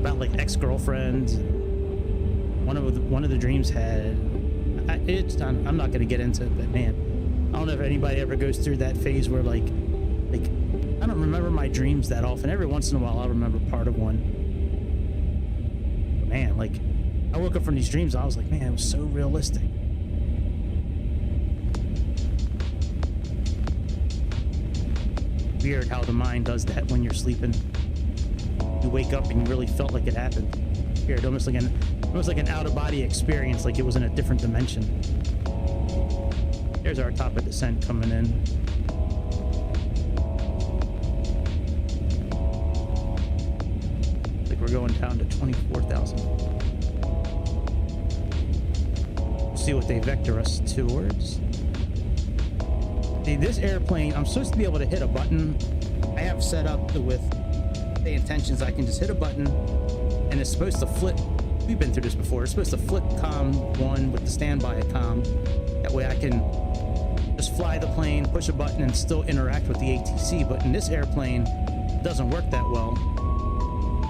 [SPEAKER 1] about like ex-girlfriends. One of the dreams had, I'm not gonna get into it, but man, I don't know if anybody ever goes through that phase where like I don't remember my dreams that often. Every once in a while I'll remember part of one. But man, like I woke up from these dreams, I was like, man, it was so realistic. Weird how the mind does that when you're sleeping. You wake up and you really felt like it happened. Weird, almost like an out-of-body experience, like it was in a different dimension. There's our top of descent coming in. Like we're going down to 24,000. We'll see what they vector us towards. This airplane, I'm supposed to be able to hit a button. I have set up with Sayintentions, I can just hit a button and it's supposed to flip. We've been through this before. It's supposed to flip COM 1 with the standby COM. That way I can just fly the plane, push a button, and still interact with the ATC. But in this airplane, it doesn't work that well.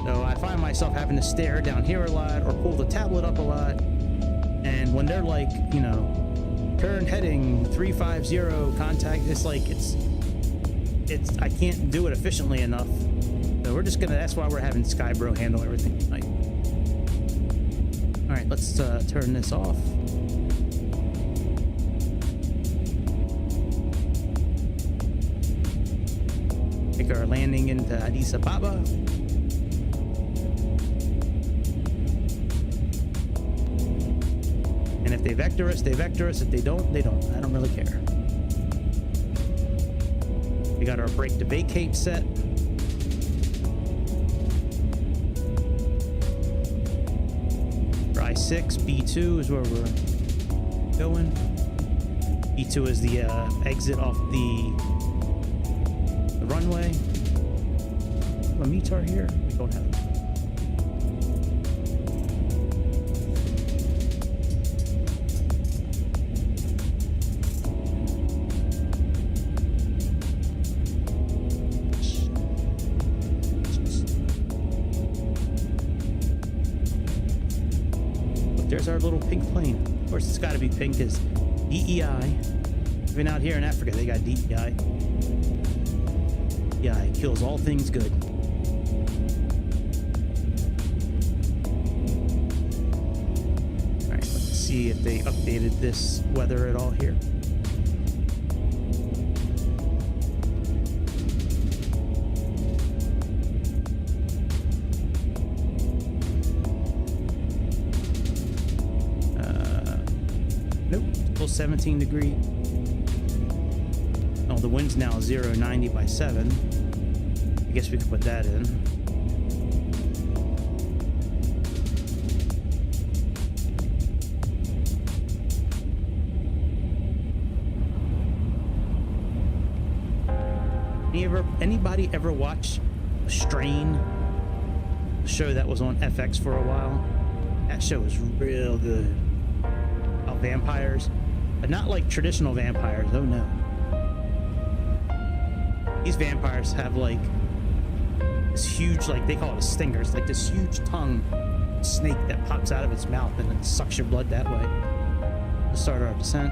[SPEAKER 1] So I find myself having to stare down here a lot or pull the tablet up a lot. And when they're like, you know, turn heading 350 contact, it's like it's I can't do it efficiently enough. So we're just gonna, that's why we're having Skybro handle everything tonight. All right, let's turn this off. Make our landing into Addis Ababa. And if they vector us, they vector us. If they don't, they don't. I don't really care. We got our brake to vacate set. Dry 6, B2 is where we're going. B2 is the exit off the runway. A METAR here? We don't have it. There's our little pink plane. Of course, it's got to be pink because DEI. Even out here in Africa, they got DEI. Yeah, it kills all things good. All right, let's see if they updated this weather at all here. Nope, still 17 degrees. Oh, the wind's now 0.90 by 7. I guess we could put that in. Anybody ever watch Strain? The show that was on FX for a while. That show was real good. About vampires, but not like traditional vampires. Oh no. These vampires have like this huge, like they call it a stinger. It's like this huge tongue snake that pops out of its mouth and it sucks your blood that way. Let's start our descent.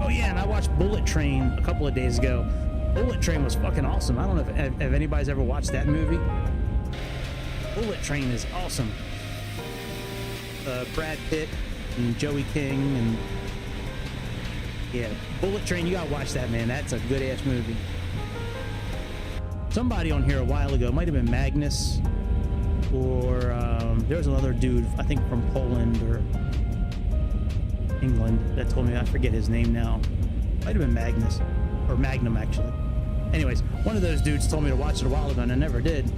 [SPEAKER 1] Oh yeah, and I watched Bullet Train a couple of days ago. Bullet Train was fucking awesome. I don't know if anybody's ever watched that movie. Bullet Train is awesome. Brad Pitt and Joey King and yeah, Bullet Train, you gotta watch that, man. That's a good ass movie. Somebody on here a while ago, might have been Magnus, or there was another dude, I think from Poland or England, that told me, I forget his name now. Might have been Magnus, or Magnum actually. Anyways, one of those dudes told me to watch it a while ago and I never did.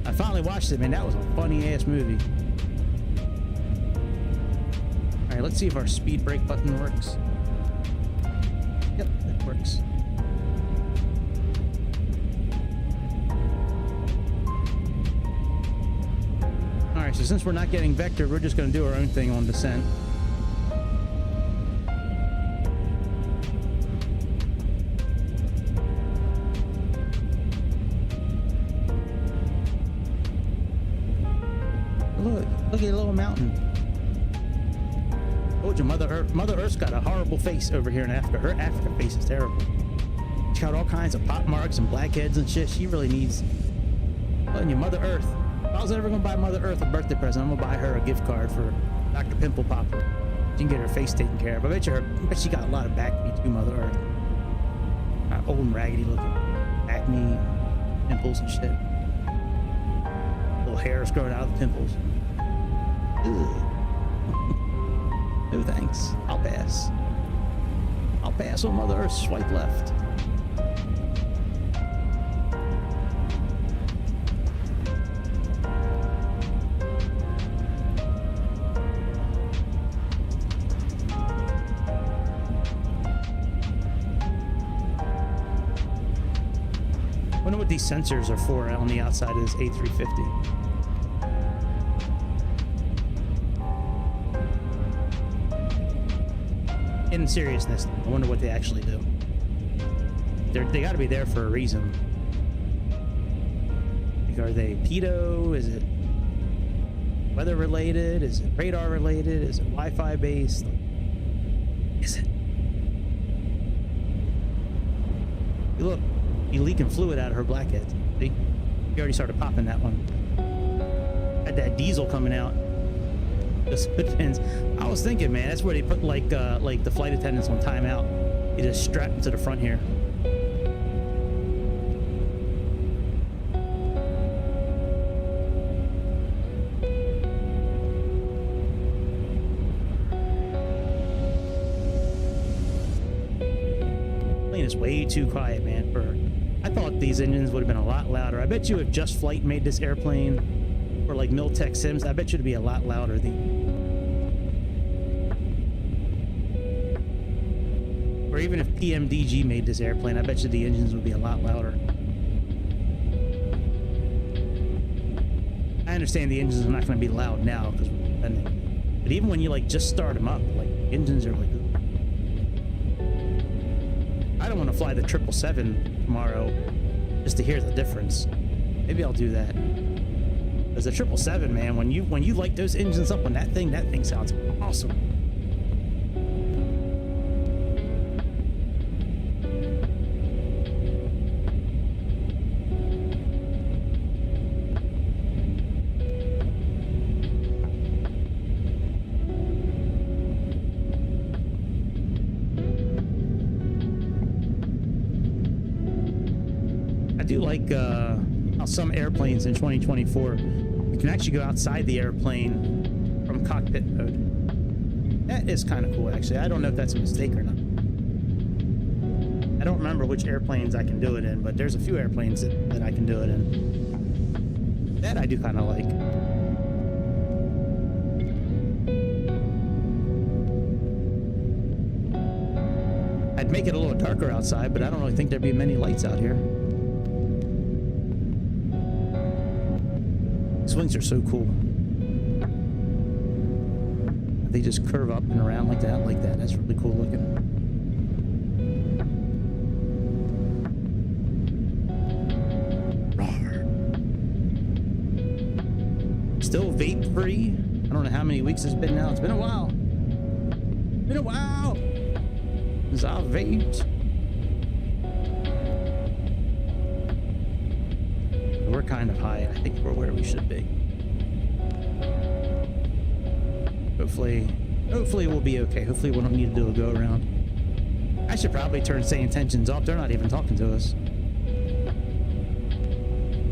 [SPEAKER 1] I finally watched it, man. That was a funny ass movie. All right, let's see if our speed brake button works. Yep, it works. All right, so since we're not getting vectored, we're just going to do our own thing on descent. raggedy little mountain. Told you, Mother Earth's got a horrible face over here in Africa. Her Africa face is terrible. She's got all kinds of pop marks and blackheads and shit. She really needs... telling you, Mother Earth. If I was ever gonna buy Mother Earth a birthday present, I'm gonna buy her a gift card for Dr. Pimple Popper. She can get her face taken care of. I bet she got a lot of acne too, Mother Earth. Old and raggedy looking. Acne, pimples and shit. Little hairs growing out of the pimples. Ugh. No thanks. I'll pass. I'll pass on Mother Earth. Swipe left. Wonder what these sensors are for on the outside of this A350. In seriousness, I wonder what they actually do. They got to be there for a reason. Like, are they pedo? Is it weather related? Is it radar related? Is it Wi-Fi based? Is it? Hey, look, you leaking fluid out of her blackhead. See? You already started popping that one. Had that diesel coming out. Just depends. I was thinking, man, that's where they put like the flight attendants on timeout. You just strap them to the front here. Plane is way too quiet, man. I thought these engines would have been a lot louder. I bet you if Just Flight made this airplane, or like Miltech Sims, I bet you it'd be a lot louder. Or even if PMDG made this airplane, I bet you the engines would be a lot louder. I understand the engines are not going to be loud now because we're depending. But even when you like just start them up, like engines are like... I don't want to fly the 777 tomorrow just to hear the difference. Maybe I'll do that. Because the 777, man, when you light those engines up on that thing sounds awesome. I do like how some airplanes in 2024 you can actually go outside the airplane from cockpit mode. That is kind of cool, actually. I don't know if that's a mistake or not. I don't remember which airplanes I can do it in, but there's a few airplanes that I can do it in. That I do kind of like. I'd make it a little darker outside, but I don't really think there'd be many lights out here. These wings are so cool. They just curve up and around like that. That's really cool looking. Still vape free. I don't know how many weeks it's been now. It's been a while. Since I've vaped. We're kind of high. I think we're where we should be. Hopefully we'll be okay. Hopefully we don't need to do a go around. I should probably turn Sayintentions off. They're not even talking to us.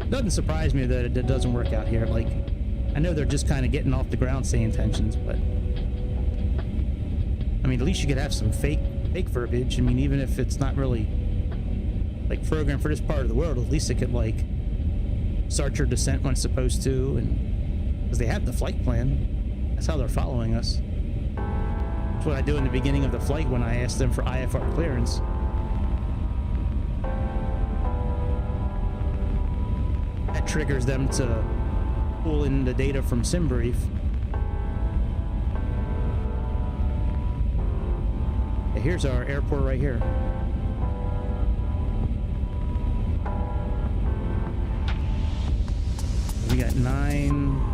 [SPEAKER 1] Doesn't surprise me that it doesn't work out here. Like, I know they're just kind of getting off the ground, Sayintentions, but I mean, at least you could have some fake verbiage. I mean, even if it's not really like programmed for this part of the world, at least it could like start your descent when it's supposed to, and because they have the flight plan. That's how they're following us. That's what I do in the beginning of the flight when I ask them for IFR clearance. That triggers them to pull in the data from SimBrief. Yeah, here's our airport right here. We got 9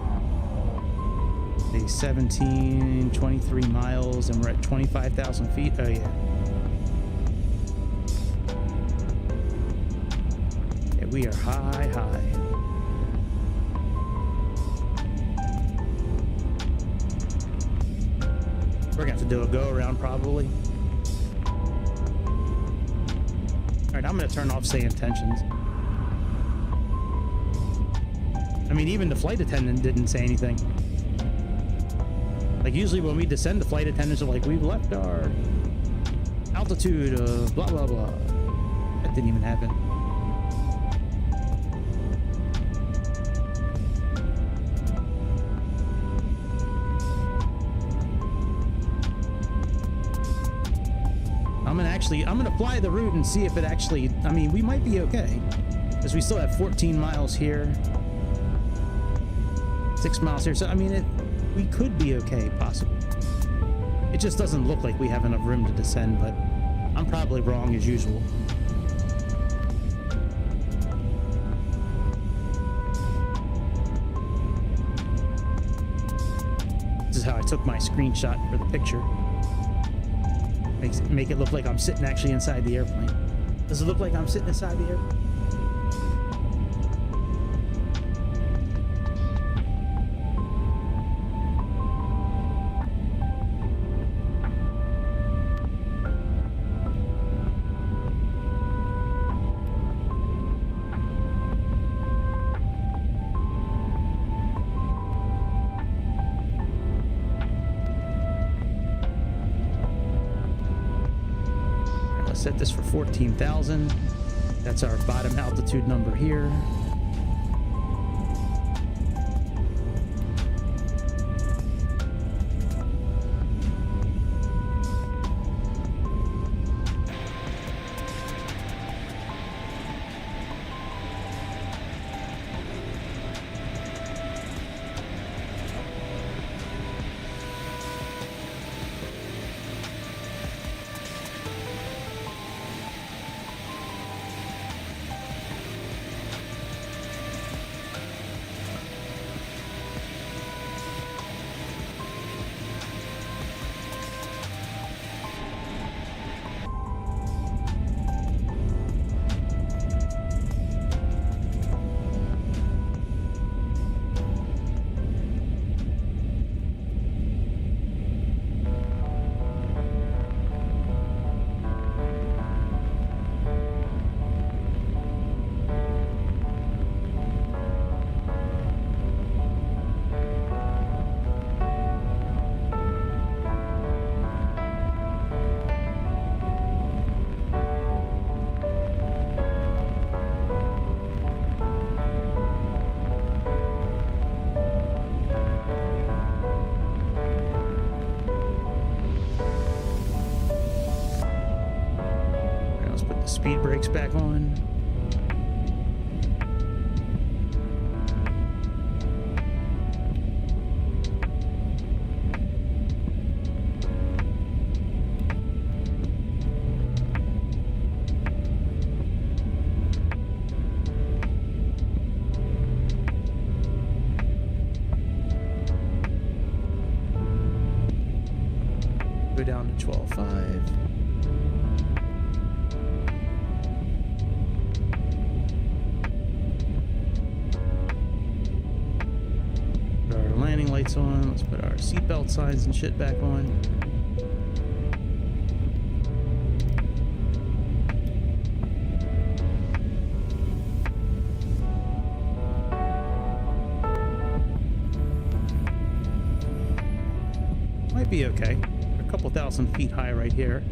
[SPEAKER 1] The 23 miles, and we're at 25,000 feet. Oh yeah. Yeah, we are high. We're gonna have to do a go around probably. All right, I'm gonna turn off Sayintentions. I mean, even the flight attendant didn't say anything. Like, usually when we descend, the flight attendants are like, we've left our altitude of blah, blah, blah. That didn't even happen. I'm gonna fly the route and see if it actually, I mean, we might be okay. Because we still have 14 miles here. 6 miles here. So, I mean, we could be okay, possibly. It just doesn't look like we have enough room to descend, but I'm probably wrong as usual. This is how I took my screenshot for the picture. Make it look like I'm sitting actually inside the airplane. Does it look like I'm sitting inside the airplane? Set this for 14,000. That's our bottom altitude number here. Speed brakes back on. Go down to 12.5. Lights on. Let's put our seatbelt signs and shit back on. Might be okay. We're a couple thousand feet high right here.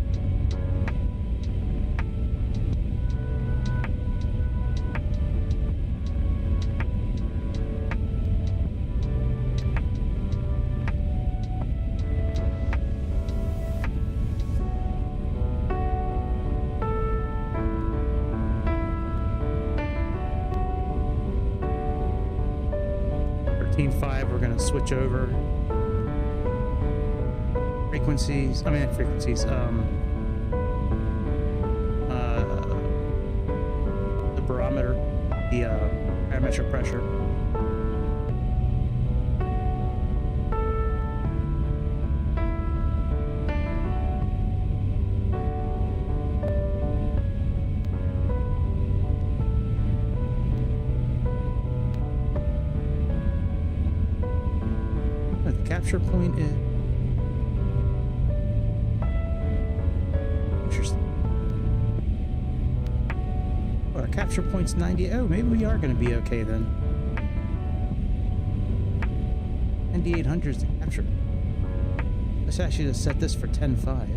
[SPEAKER 1] We're going to switch over frequencies. The barometer, the barometric pressure. capture point is... Interesting. Well, our capture point's 90. Oh, maybe we are going to be okay then. 9800 is the capture. Let's actually just set this for 10.5.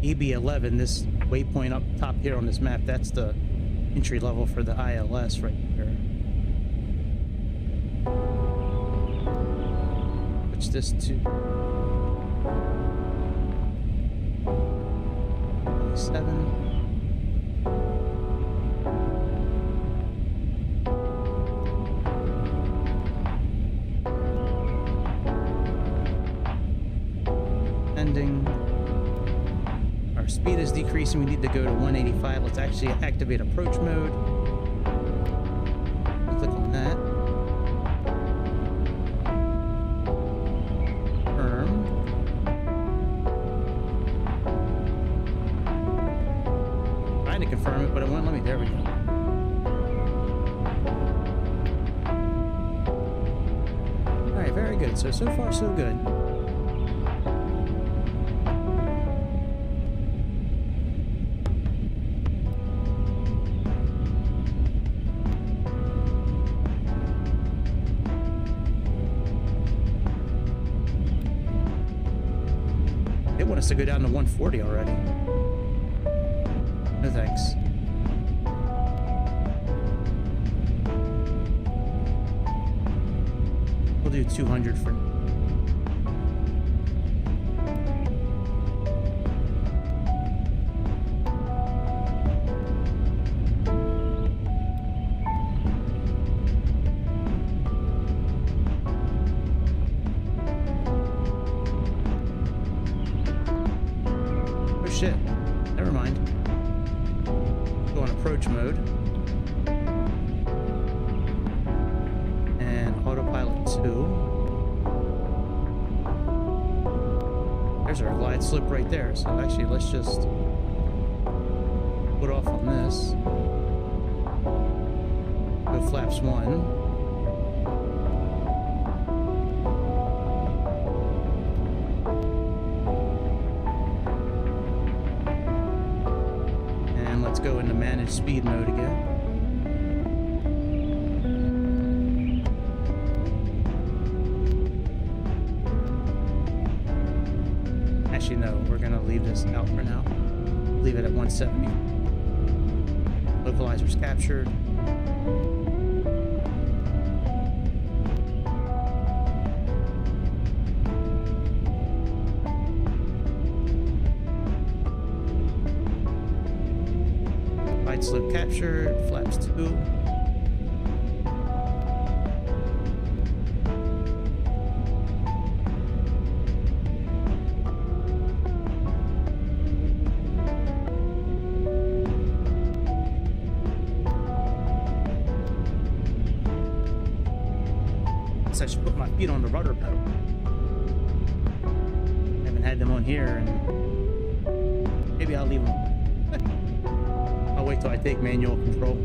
[SPEAKER 1] EB11, this waypoint up top here on this map, that's the entry level for the ILS right here. Switch this to 27. Ending. Our speed is decreasing. We need to go to 185. Let's actually activate approach mode. Click on that. Confirm. Trying to confirm it, but it won't let me. There we go. All right, very good. So far, so good. To go down to 140 already. No thanks. We'll do 200 for now. Shit. Never mind. Go on approach mode. And autopilot 2. There's our glide slip right there. So actually, let's just put off on this. Go flaps 1. Go into manage speed mode again. Actually, no, we're gonna leave this out for now. Leave it at 170. Localizer's captured. Slip captured, flaps 2. So I should put my feet on the rudder pedal. Haven't had them on here, and maybe I'll leave them. I'll wait till I take manual control.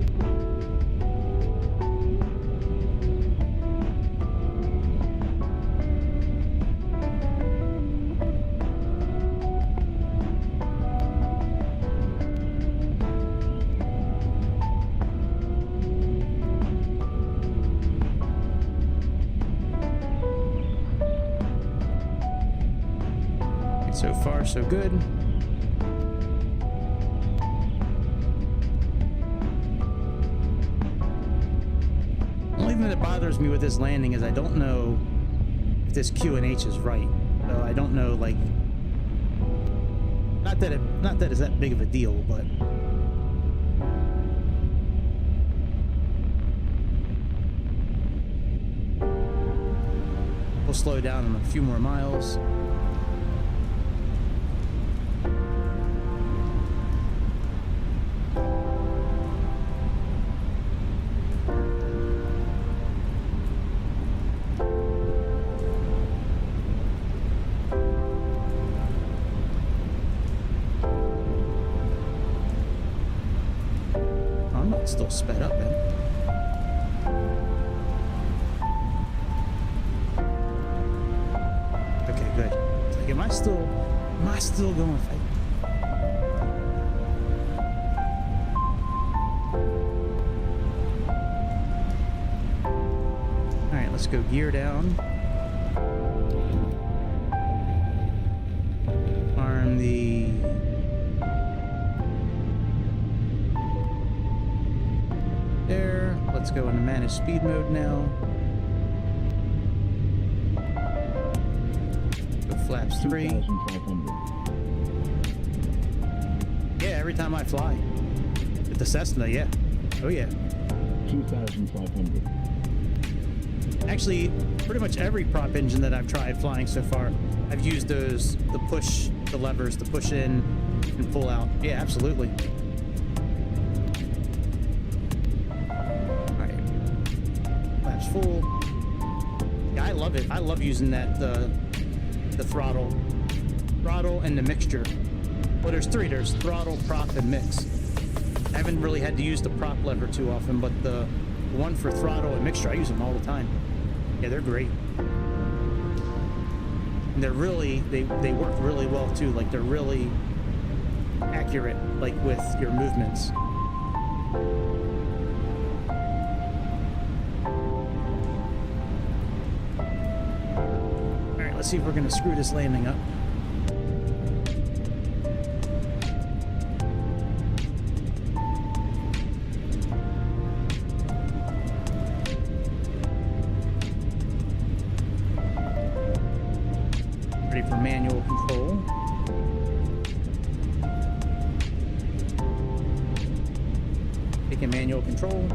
[SPEAKER 1] So far, so good. That bothers me with this landing is I don't know if this QNH is right. So I don't know, like, not that it's that big of a deal, but we'll slow down in a few more miles. still sped up, man. Okay, good. It's like, am I still going fast? All right, let's go gear down. Arm the there. Let's go into manage speed mode now. Go flaps 3.
[SPEAKER 8] 2,500.
[SPEAKER 1] Yeah, every time I fly. With the Cessna, yeah. Oh yeah.
[SPEAKER 8] 2,500.
[SPEAKER 1] Actually, pretty much every prop engine that I've tried flying so far, I've used those, the levers to push in and pull out. Yeah, absolutely. Alright. Flaps full. Yeah, I love it. I love using that, the throttle and the mixture. Well, there's 3. There's throttle, prop, and mix. I haven't really had to use the prop lever too often, but the one for throttle and mixture, I use them all the time. Yeah, they're great. And they're really, they work really well too. Like, they're really accurate, like with your movements. All right, let's see if we're gonna screw this landing up. Ready for manual control. Taking manual control.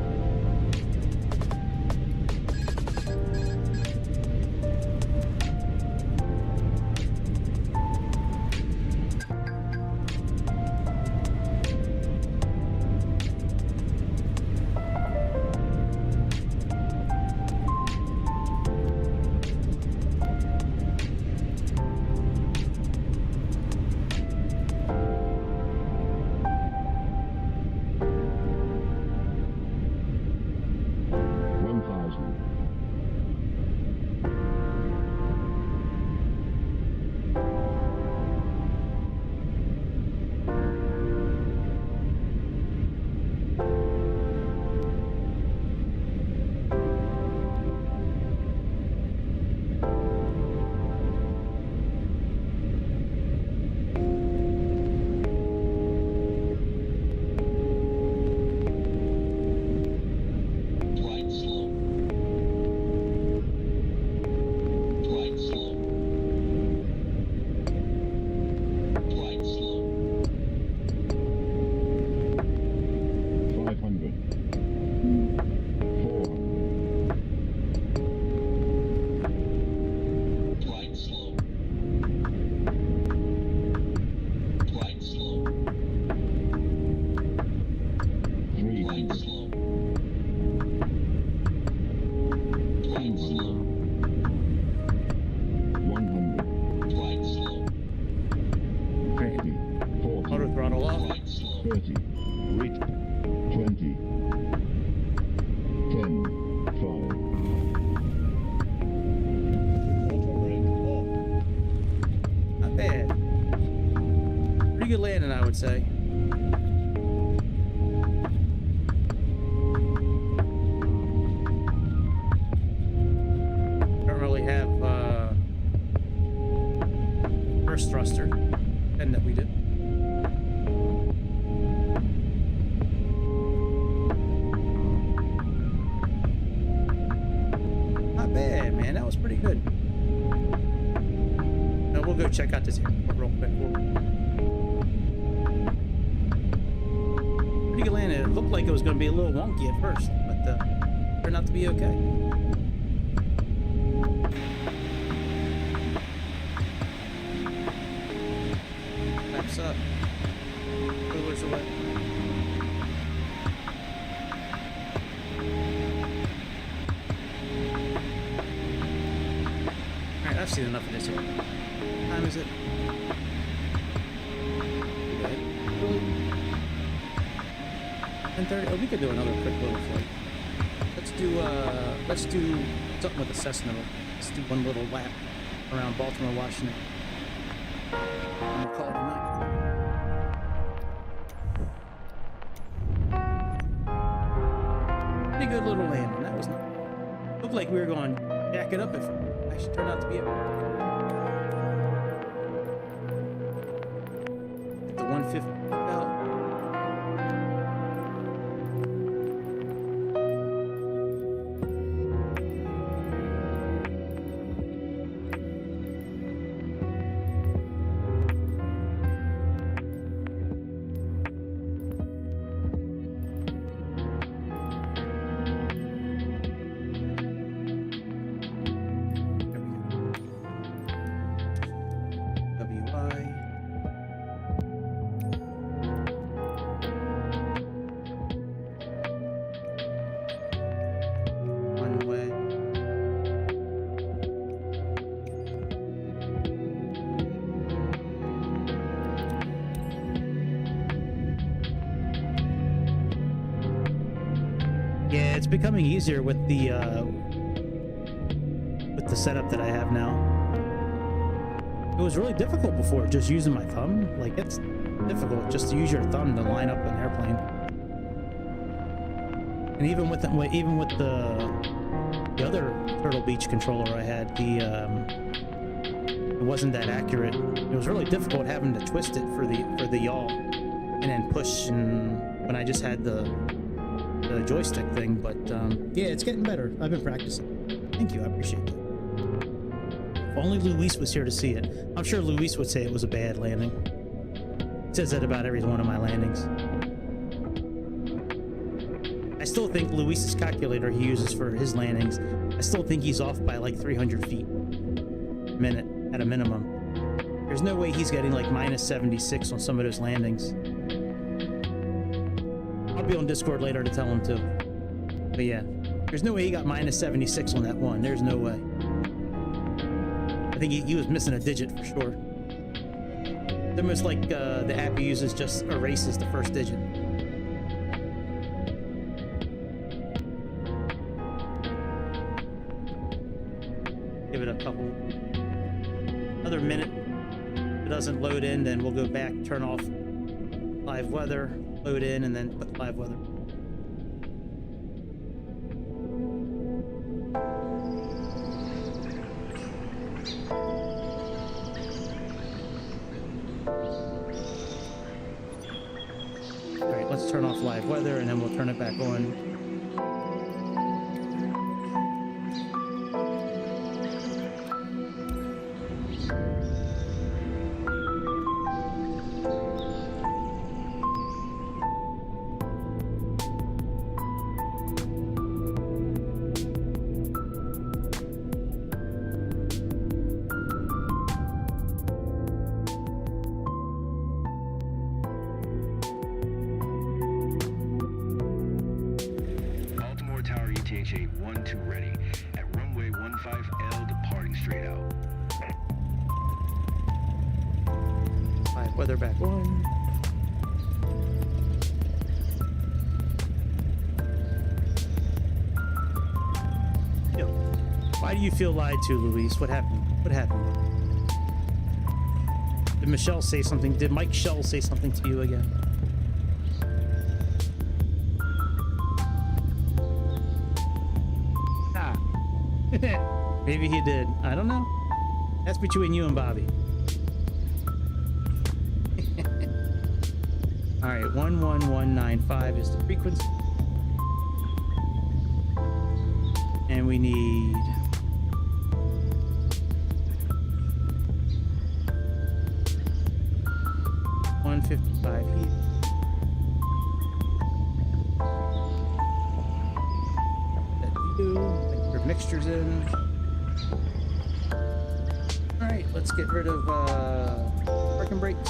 [SPEAKER 1] Say. Don't really have first thruster, and that we did. Not bad, man. That was pretty good. Now we'll go check out this here real quick. It looked like it was going to be a little wonky at first, but turned out to be okay. Flaps up. Coolers away. Alright, I've seen enough of this here. What time is it? 10:30. Oh, we could do another quick little flight. Let's do something with a Cessna. Let's do one little lap around Baltimore, Washington. And we'll call it a night. Pretty good little landing. That was nice. Looked like we were going to jack it up if it actually turned out to be it. The 150 belt. Yeah, it's becoming easier with the setup that I have now. It was really difficult before, just using my thumb. Like, it's difficult just to use your thumb to line up an airplane. And even with the other Turtle Beach controller I had, it wasn't that accurate. It was really difficult having to twist it for the yaw and then push, and when I just had the joystick thing. But yeah, it's getting better. I've been practicing. Thank you, I appreciate that. If only Luis was here to see it. I'm sure Luis would say it was a bad landing. He says that about every one of my landings. I still think Luis's calculator he uses for his landings, I still think he's off by like 300 feet a minute at a minimum. There's no way he's getting like minus 76 on some of those landings. I'll be on Discord later to tell him to. But yeah, there's no way he got minus 76 on that one. There's no way. I think he was missing a digit for sure. It's almost like the app he uses just erases the first digit. Give it a couple, another minute. If it doesn't load in, then we'll go back, turn off live weather, load in, and then put live weather. All right, let's turn off live weather, and then we'll turn it back on. Weather back on. Yo, why do you feel lied to, Luis? What happened? What happened? Did Michelle say something? Did Mike Shell say something to you again? Ah. Maybe he did. I don't know. That's between you and Bobby. All right, 11195 is the frequency. And we need 155 heat. That do. Put mixtures in. All right, let's get rid of parking brakes.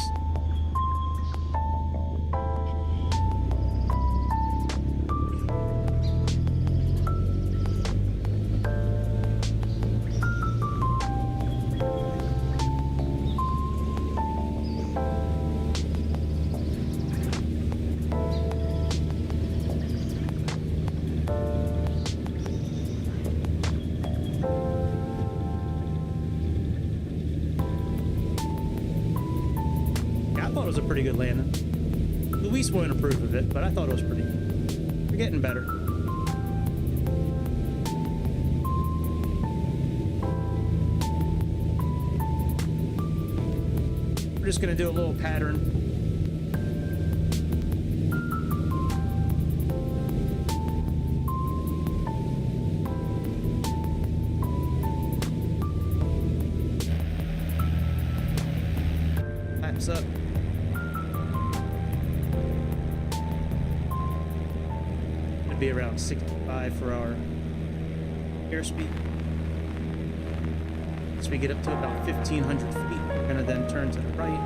[SPEAKER 1] thought it was a pretty good landing. Luis won't approve of it, but I thought it was pretty good. We're getting better. We're just gonna do a little pattern. Laps up. It'd be around 65 for our airspeed. As we get up to about 1,500 feet, we're gonna then turn to the right.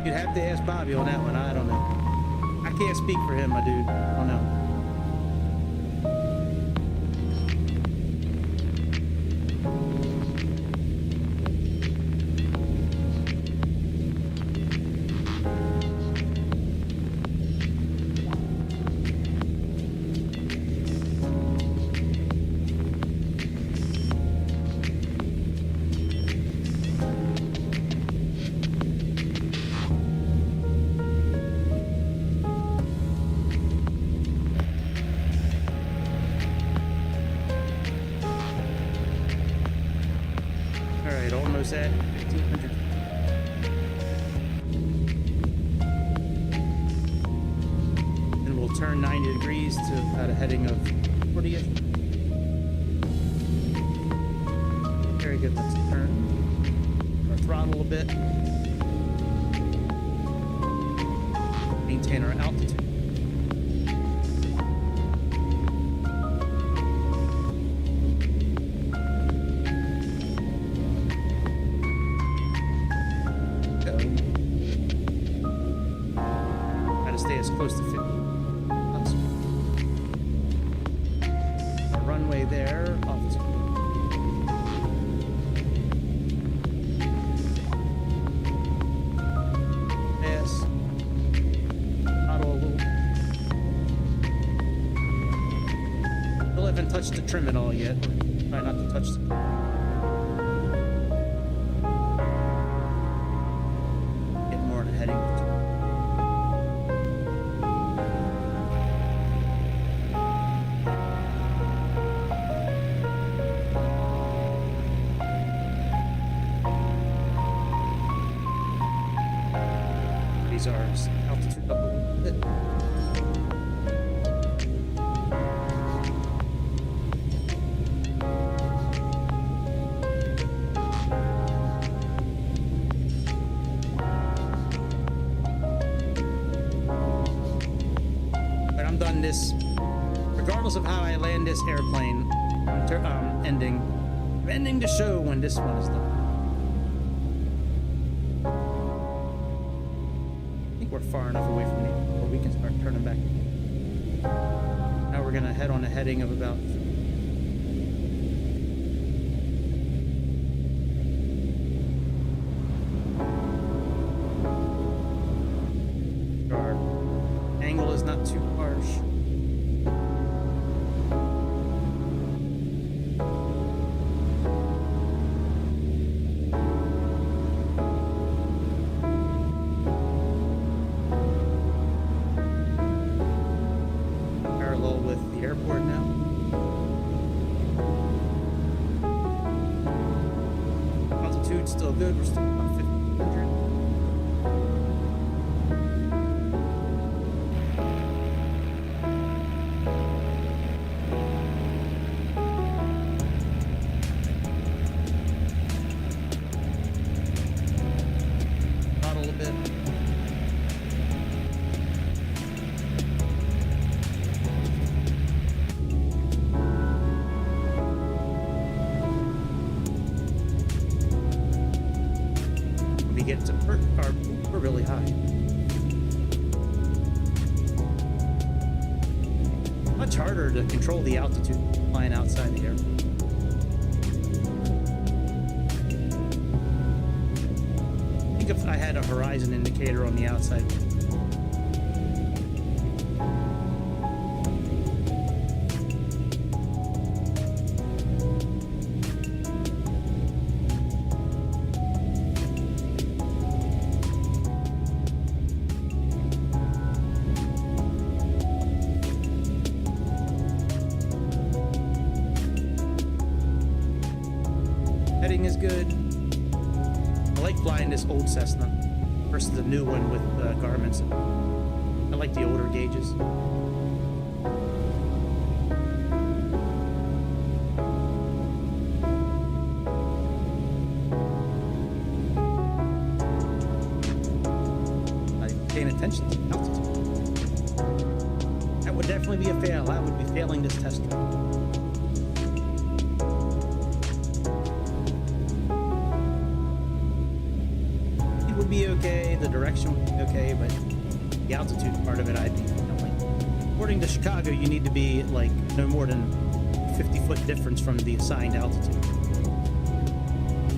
[SPEAKER 1] You'd have to ask Bobby on that one. I don't know. I can't speak for him, my dude. I don't know. Almost at 1,500. And we'll turn 90 degrees to about a heading of 40th. Very good. Let's turn our throttle a bit. Maintain our altitude. Close to 50 possible. Our runway there, altitude. Pass. Throttle a little. Still haven't touched the trim at all yet. Try not to touch the get more in a heading. Our altitude up a little bit. But I'm done this. Regardless of how I land this airplane, I'm ending the show when this one is done. We're far enough away from it where we can start turning back. Now we're gonna head on a heading of about our angle is not too harsh. Airport now. Altitude still good. We're still about 1,500. Throttle a bit. Get to we're really high. Much harder to control the altitude flying outside the airport. I think if I had a horizon indicator on the outside, good. I like flying this old Cessna versus the new one with garments. I like the older gauges. Not even paying attention to the altitude. That would definitely be a fail. I would be failing this test drive. Would be okay, the direction would be okay, but the altitude part of it, I'd be, according to Chicago, you need to be like no more than 50-foot difference from the assigned altitude.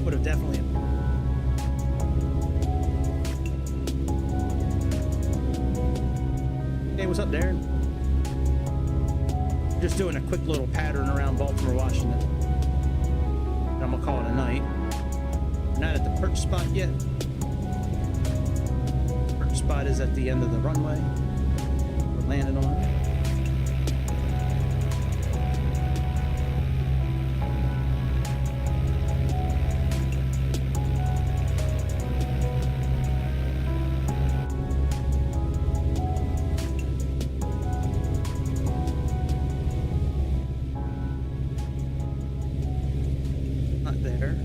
[SPEAKER 1] Would have definitely. Hey, what's up, Darren? Just doing a quick little pattern around Baltimore, Washington. I'm gonna call it a night. We're not at the perch spot yet. Spot is at the end of the runway. We're landing on it. Not there.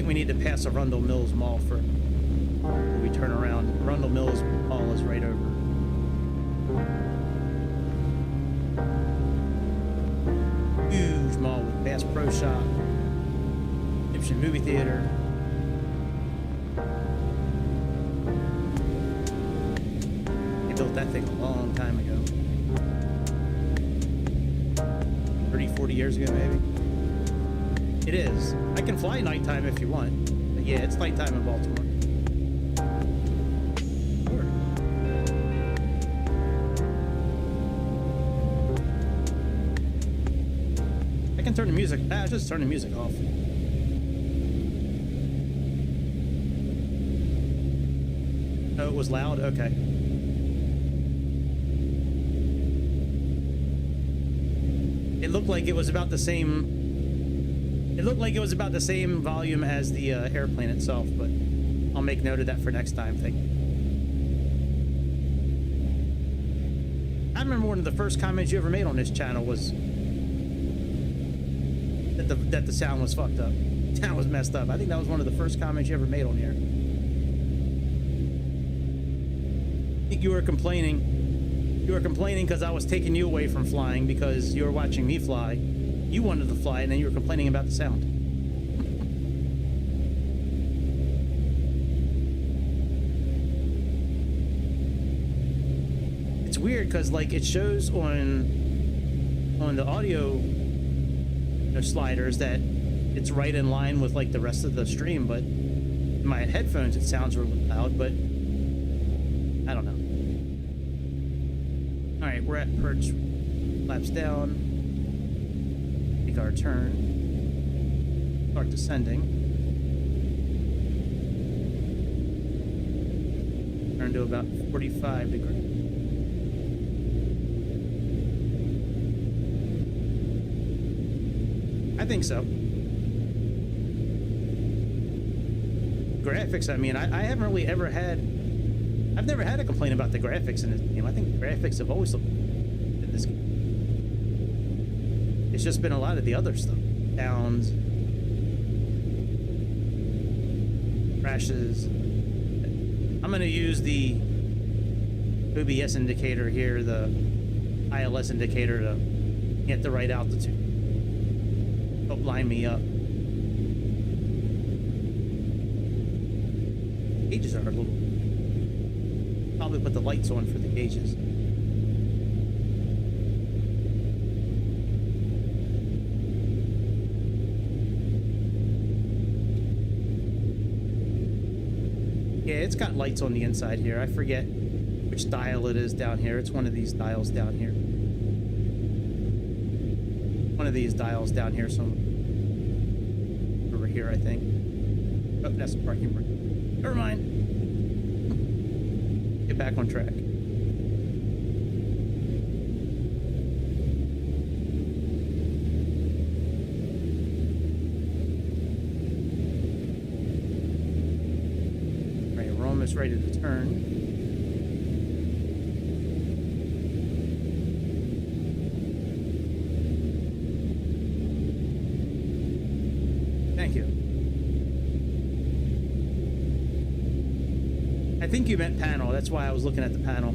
[SPEAKER 1] We need to pass Arundel Mills Mall for when we turn around. Arundel Mills Mall is right over. Huge mall with Bass Pro Shop, Egyptian movie theater. They built that thing a long time ago. 30, 40 years ago maybe. It is. I can fly nighttime if you want. But yeah, it's nighttime in Baltimore. Sure. I can turn the music. Just turn the music off. Oh, it was loud? Okay. It looked like it was about the same. It looked like it was about the same volume as the airplane itself, but I'll make note of that for next time. Thank you. I remember one of the first comments you ever made on this channel was that the sound was fucked up. The sound was messed up. I think that was one of the first comments you ever made on here. I think you were complaining. You were complaining because I was taking you away from flying because you were watching me fly. You wanted to fly, and then you were complaining about the sound. It's weird because, like, it shows on the audio sliders that it's right in line with like the rest of the stream, but in my headphones it sounds really loud. But I don't know. All right, we're at perch. Flaps down. Our turn. Start descending. Turn to about 45 degrees. I think so. Graphics, I mean, I haven't really ever had. I've never had a complaint about the graphics in this game. I think the graphics have always looked good in this game. It's just been a lot of the other stuff. Sounds, crashes. I'm going to use the OBS indicator here, the ILS indicator, to get the right altitude. Help line me up. Gauges are a little. Probably put the lights on for the gauges. Yeah, it's got lights on the inside here. I forget which dial it is down here. It's one of these dials down here. One of these dials down here somewhere. Over here, I think. Oh, that's the parking brake. Never mind. Get back on track. almost ready to turn. Thank you. I think you meant panel. That's why I was looking at the panel.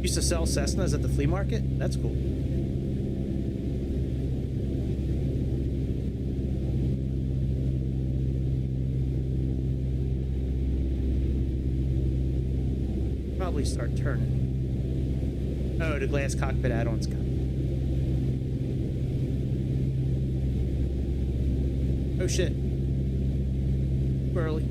[SPEAKER 1] Used to sell Cessnas at the flea market? That's cool. Probably start turning. Oh, the glass cockpit add-on's got. Oh shit. Too early.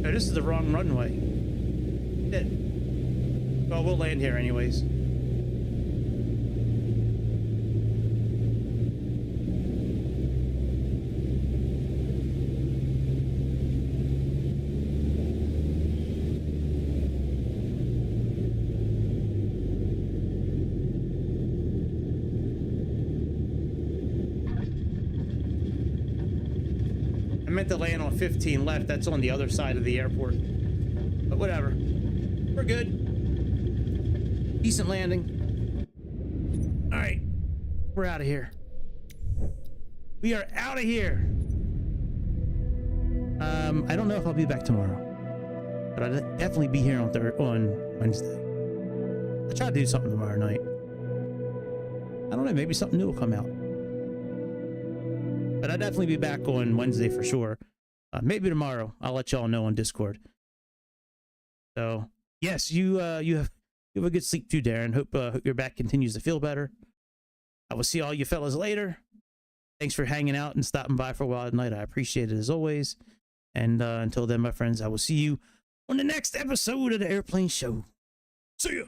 [SPEAKER 1] This is the wrong runway. Shit. Well, we'll land here anyways. I meant to land on 15 left. That's on the other side of the airport. But whatever. We're good. Decent landing. All right. We're out of here. We are out of here. I don't know if I'll be back tomorrow, but I'll definitely be here on Wednesday. I'll try to do something tomorrow night. I don't know. Maybe something new will come out. But I'll definitely be back on Wednesday for sure. Maybe tomorrow. I'll let y'all know on Discord. So yes, you have a good sleep too, Darren. Hope your back continues to feel better. I will see all you fellas later. Thanks for hanging out and stopping by for a while tonight. I appreciate it as always. And until then, my friends, I will see you on the next episode of the Airplane Show. See ya.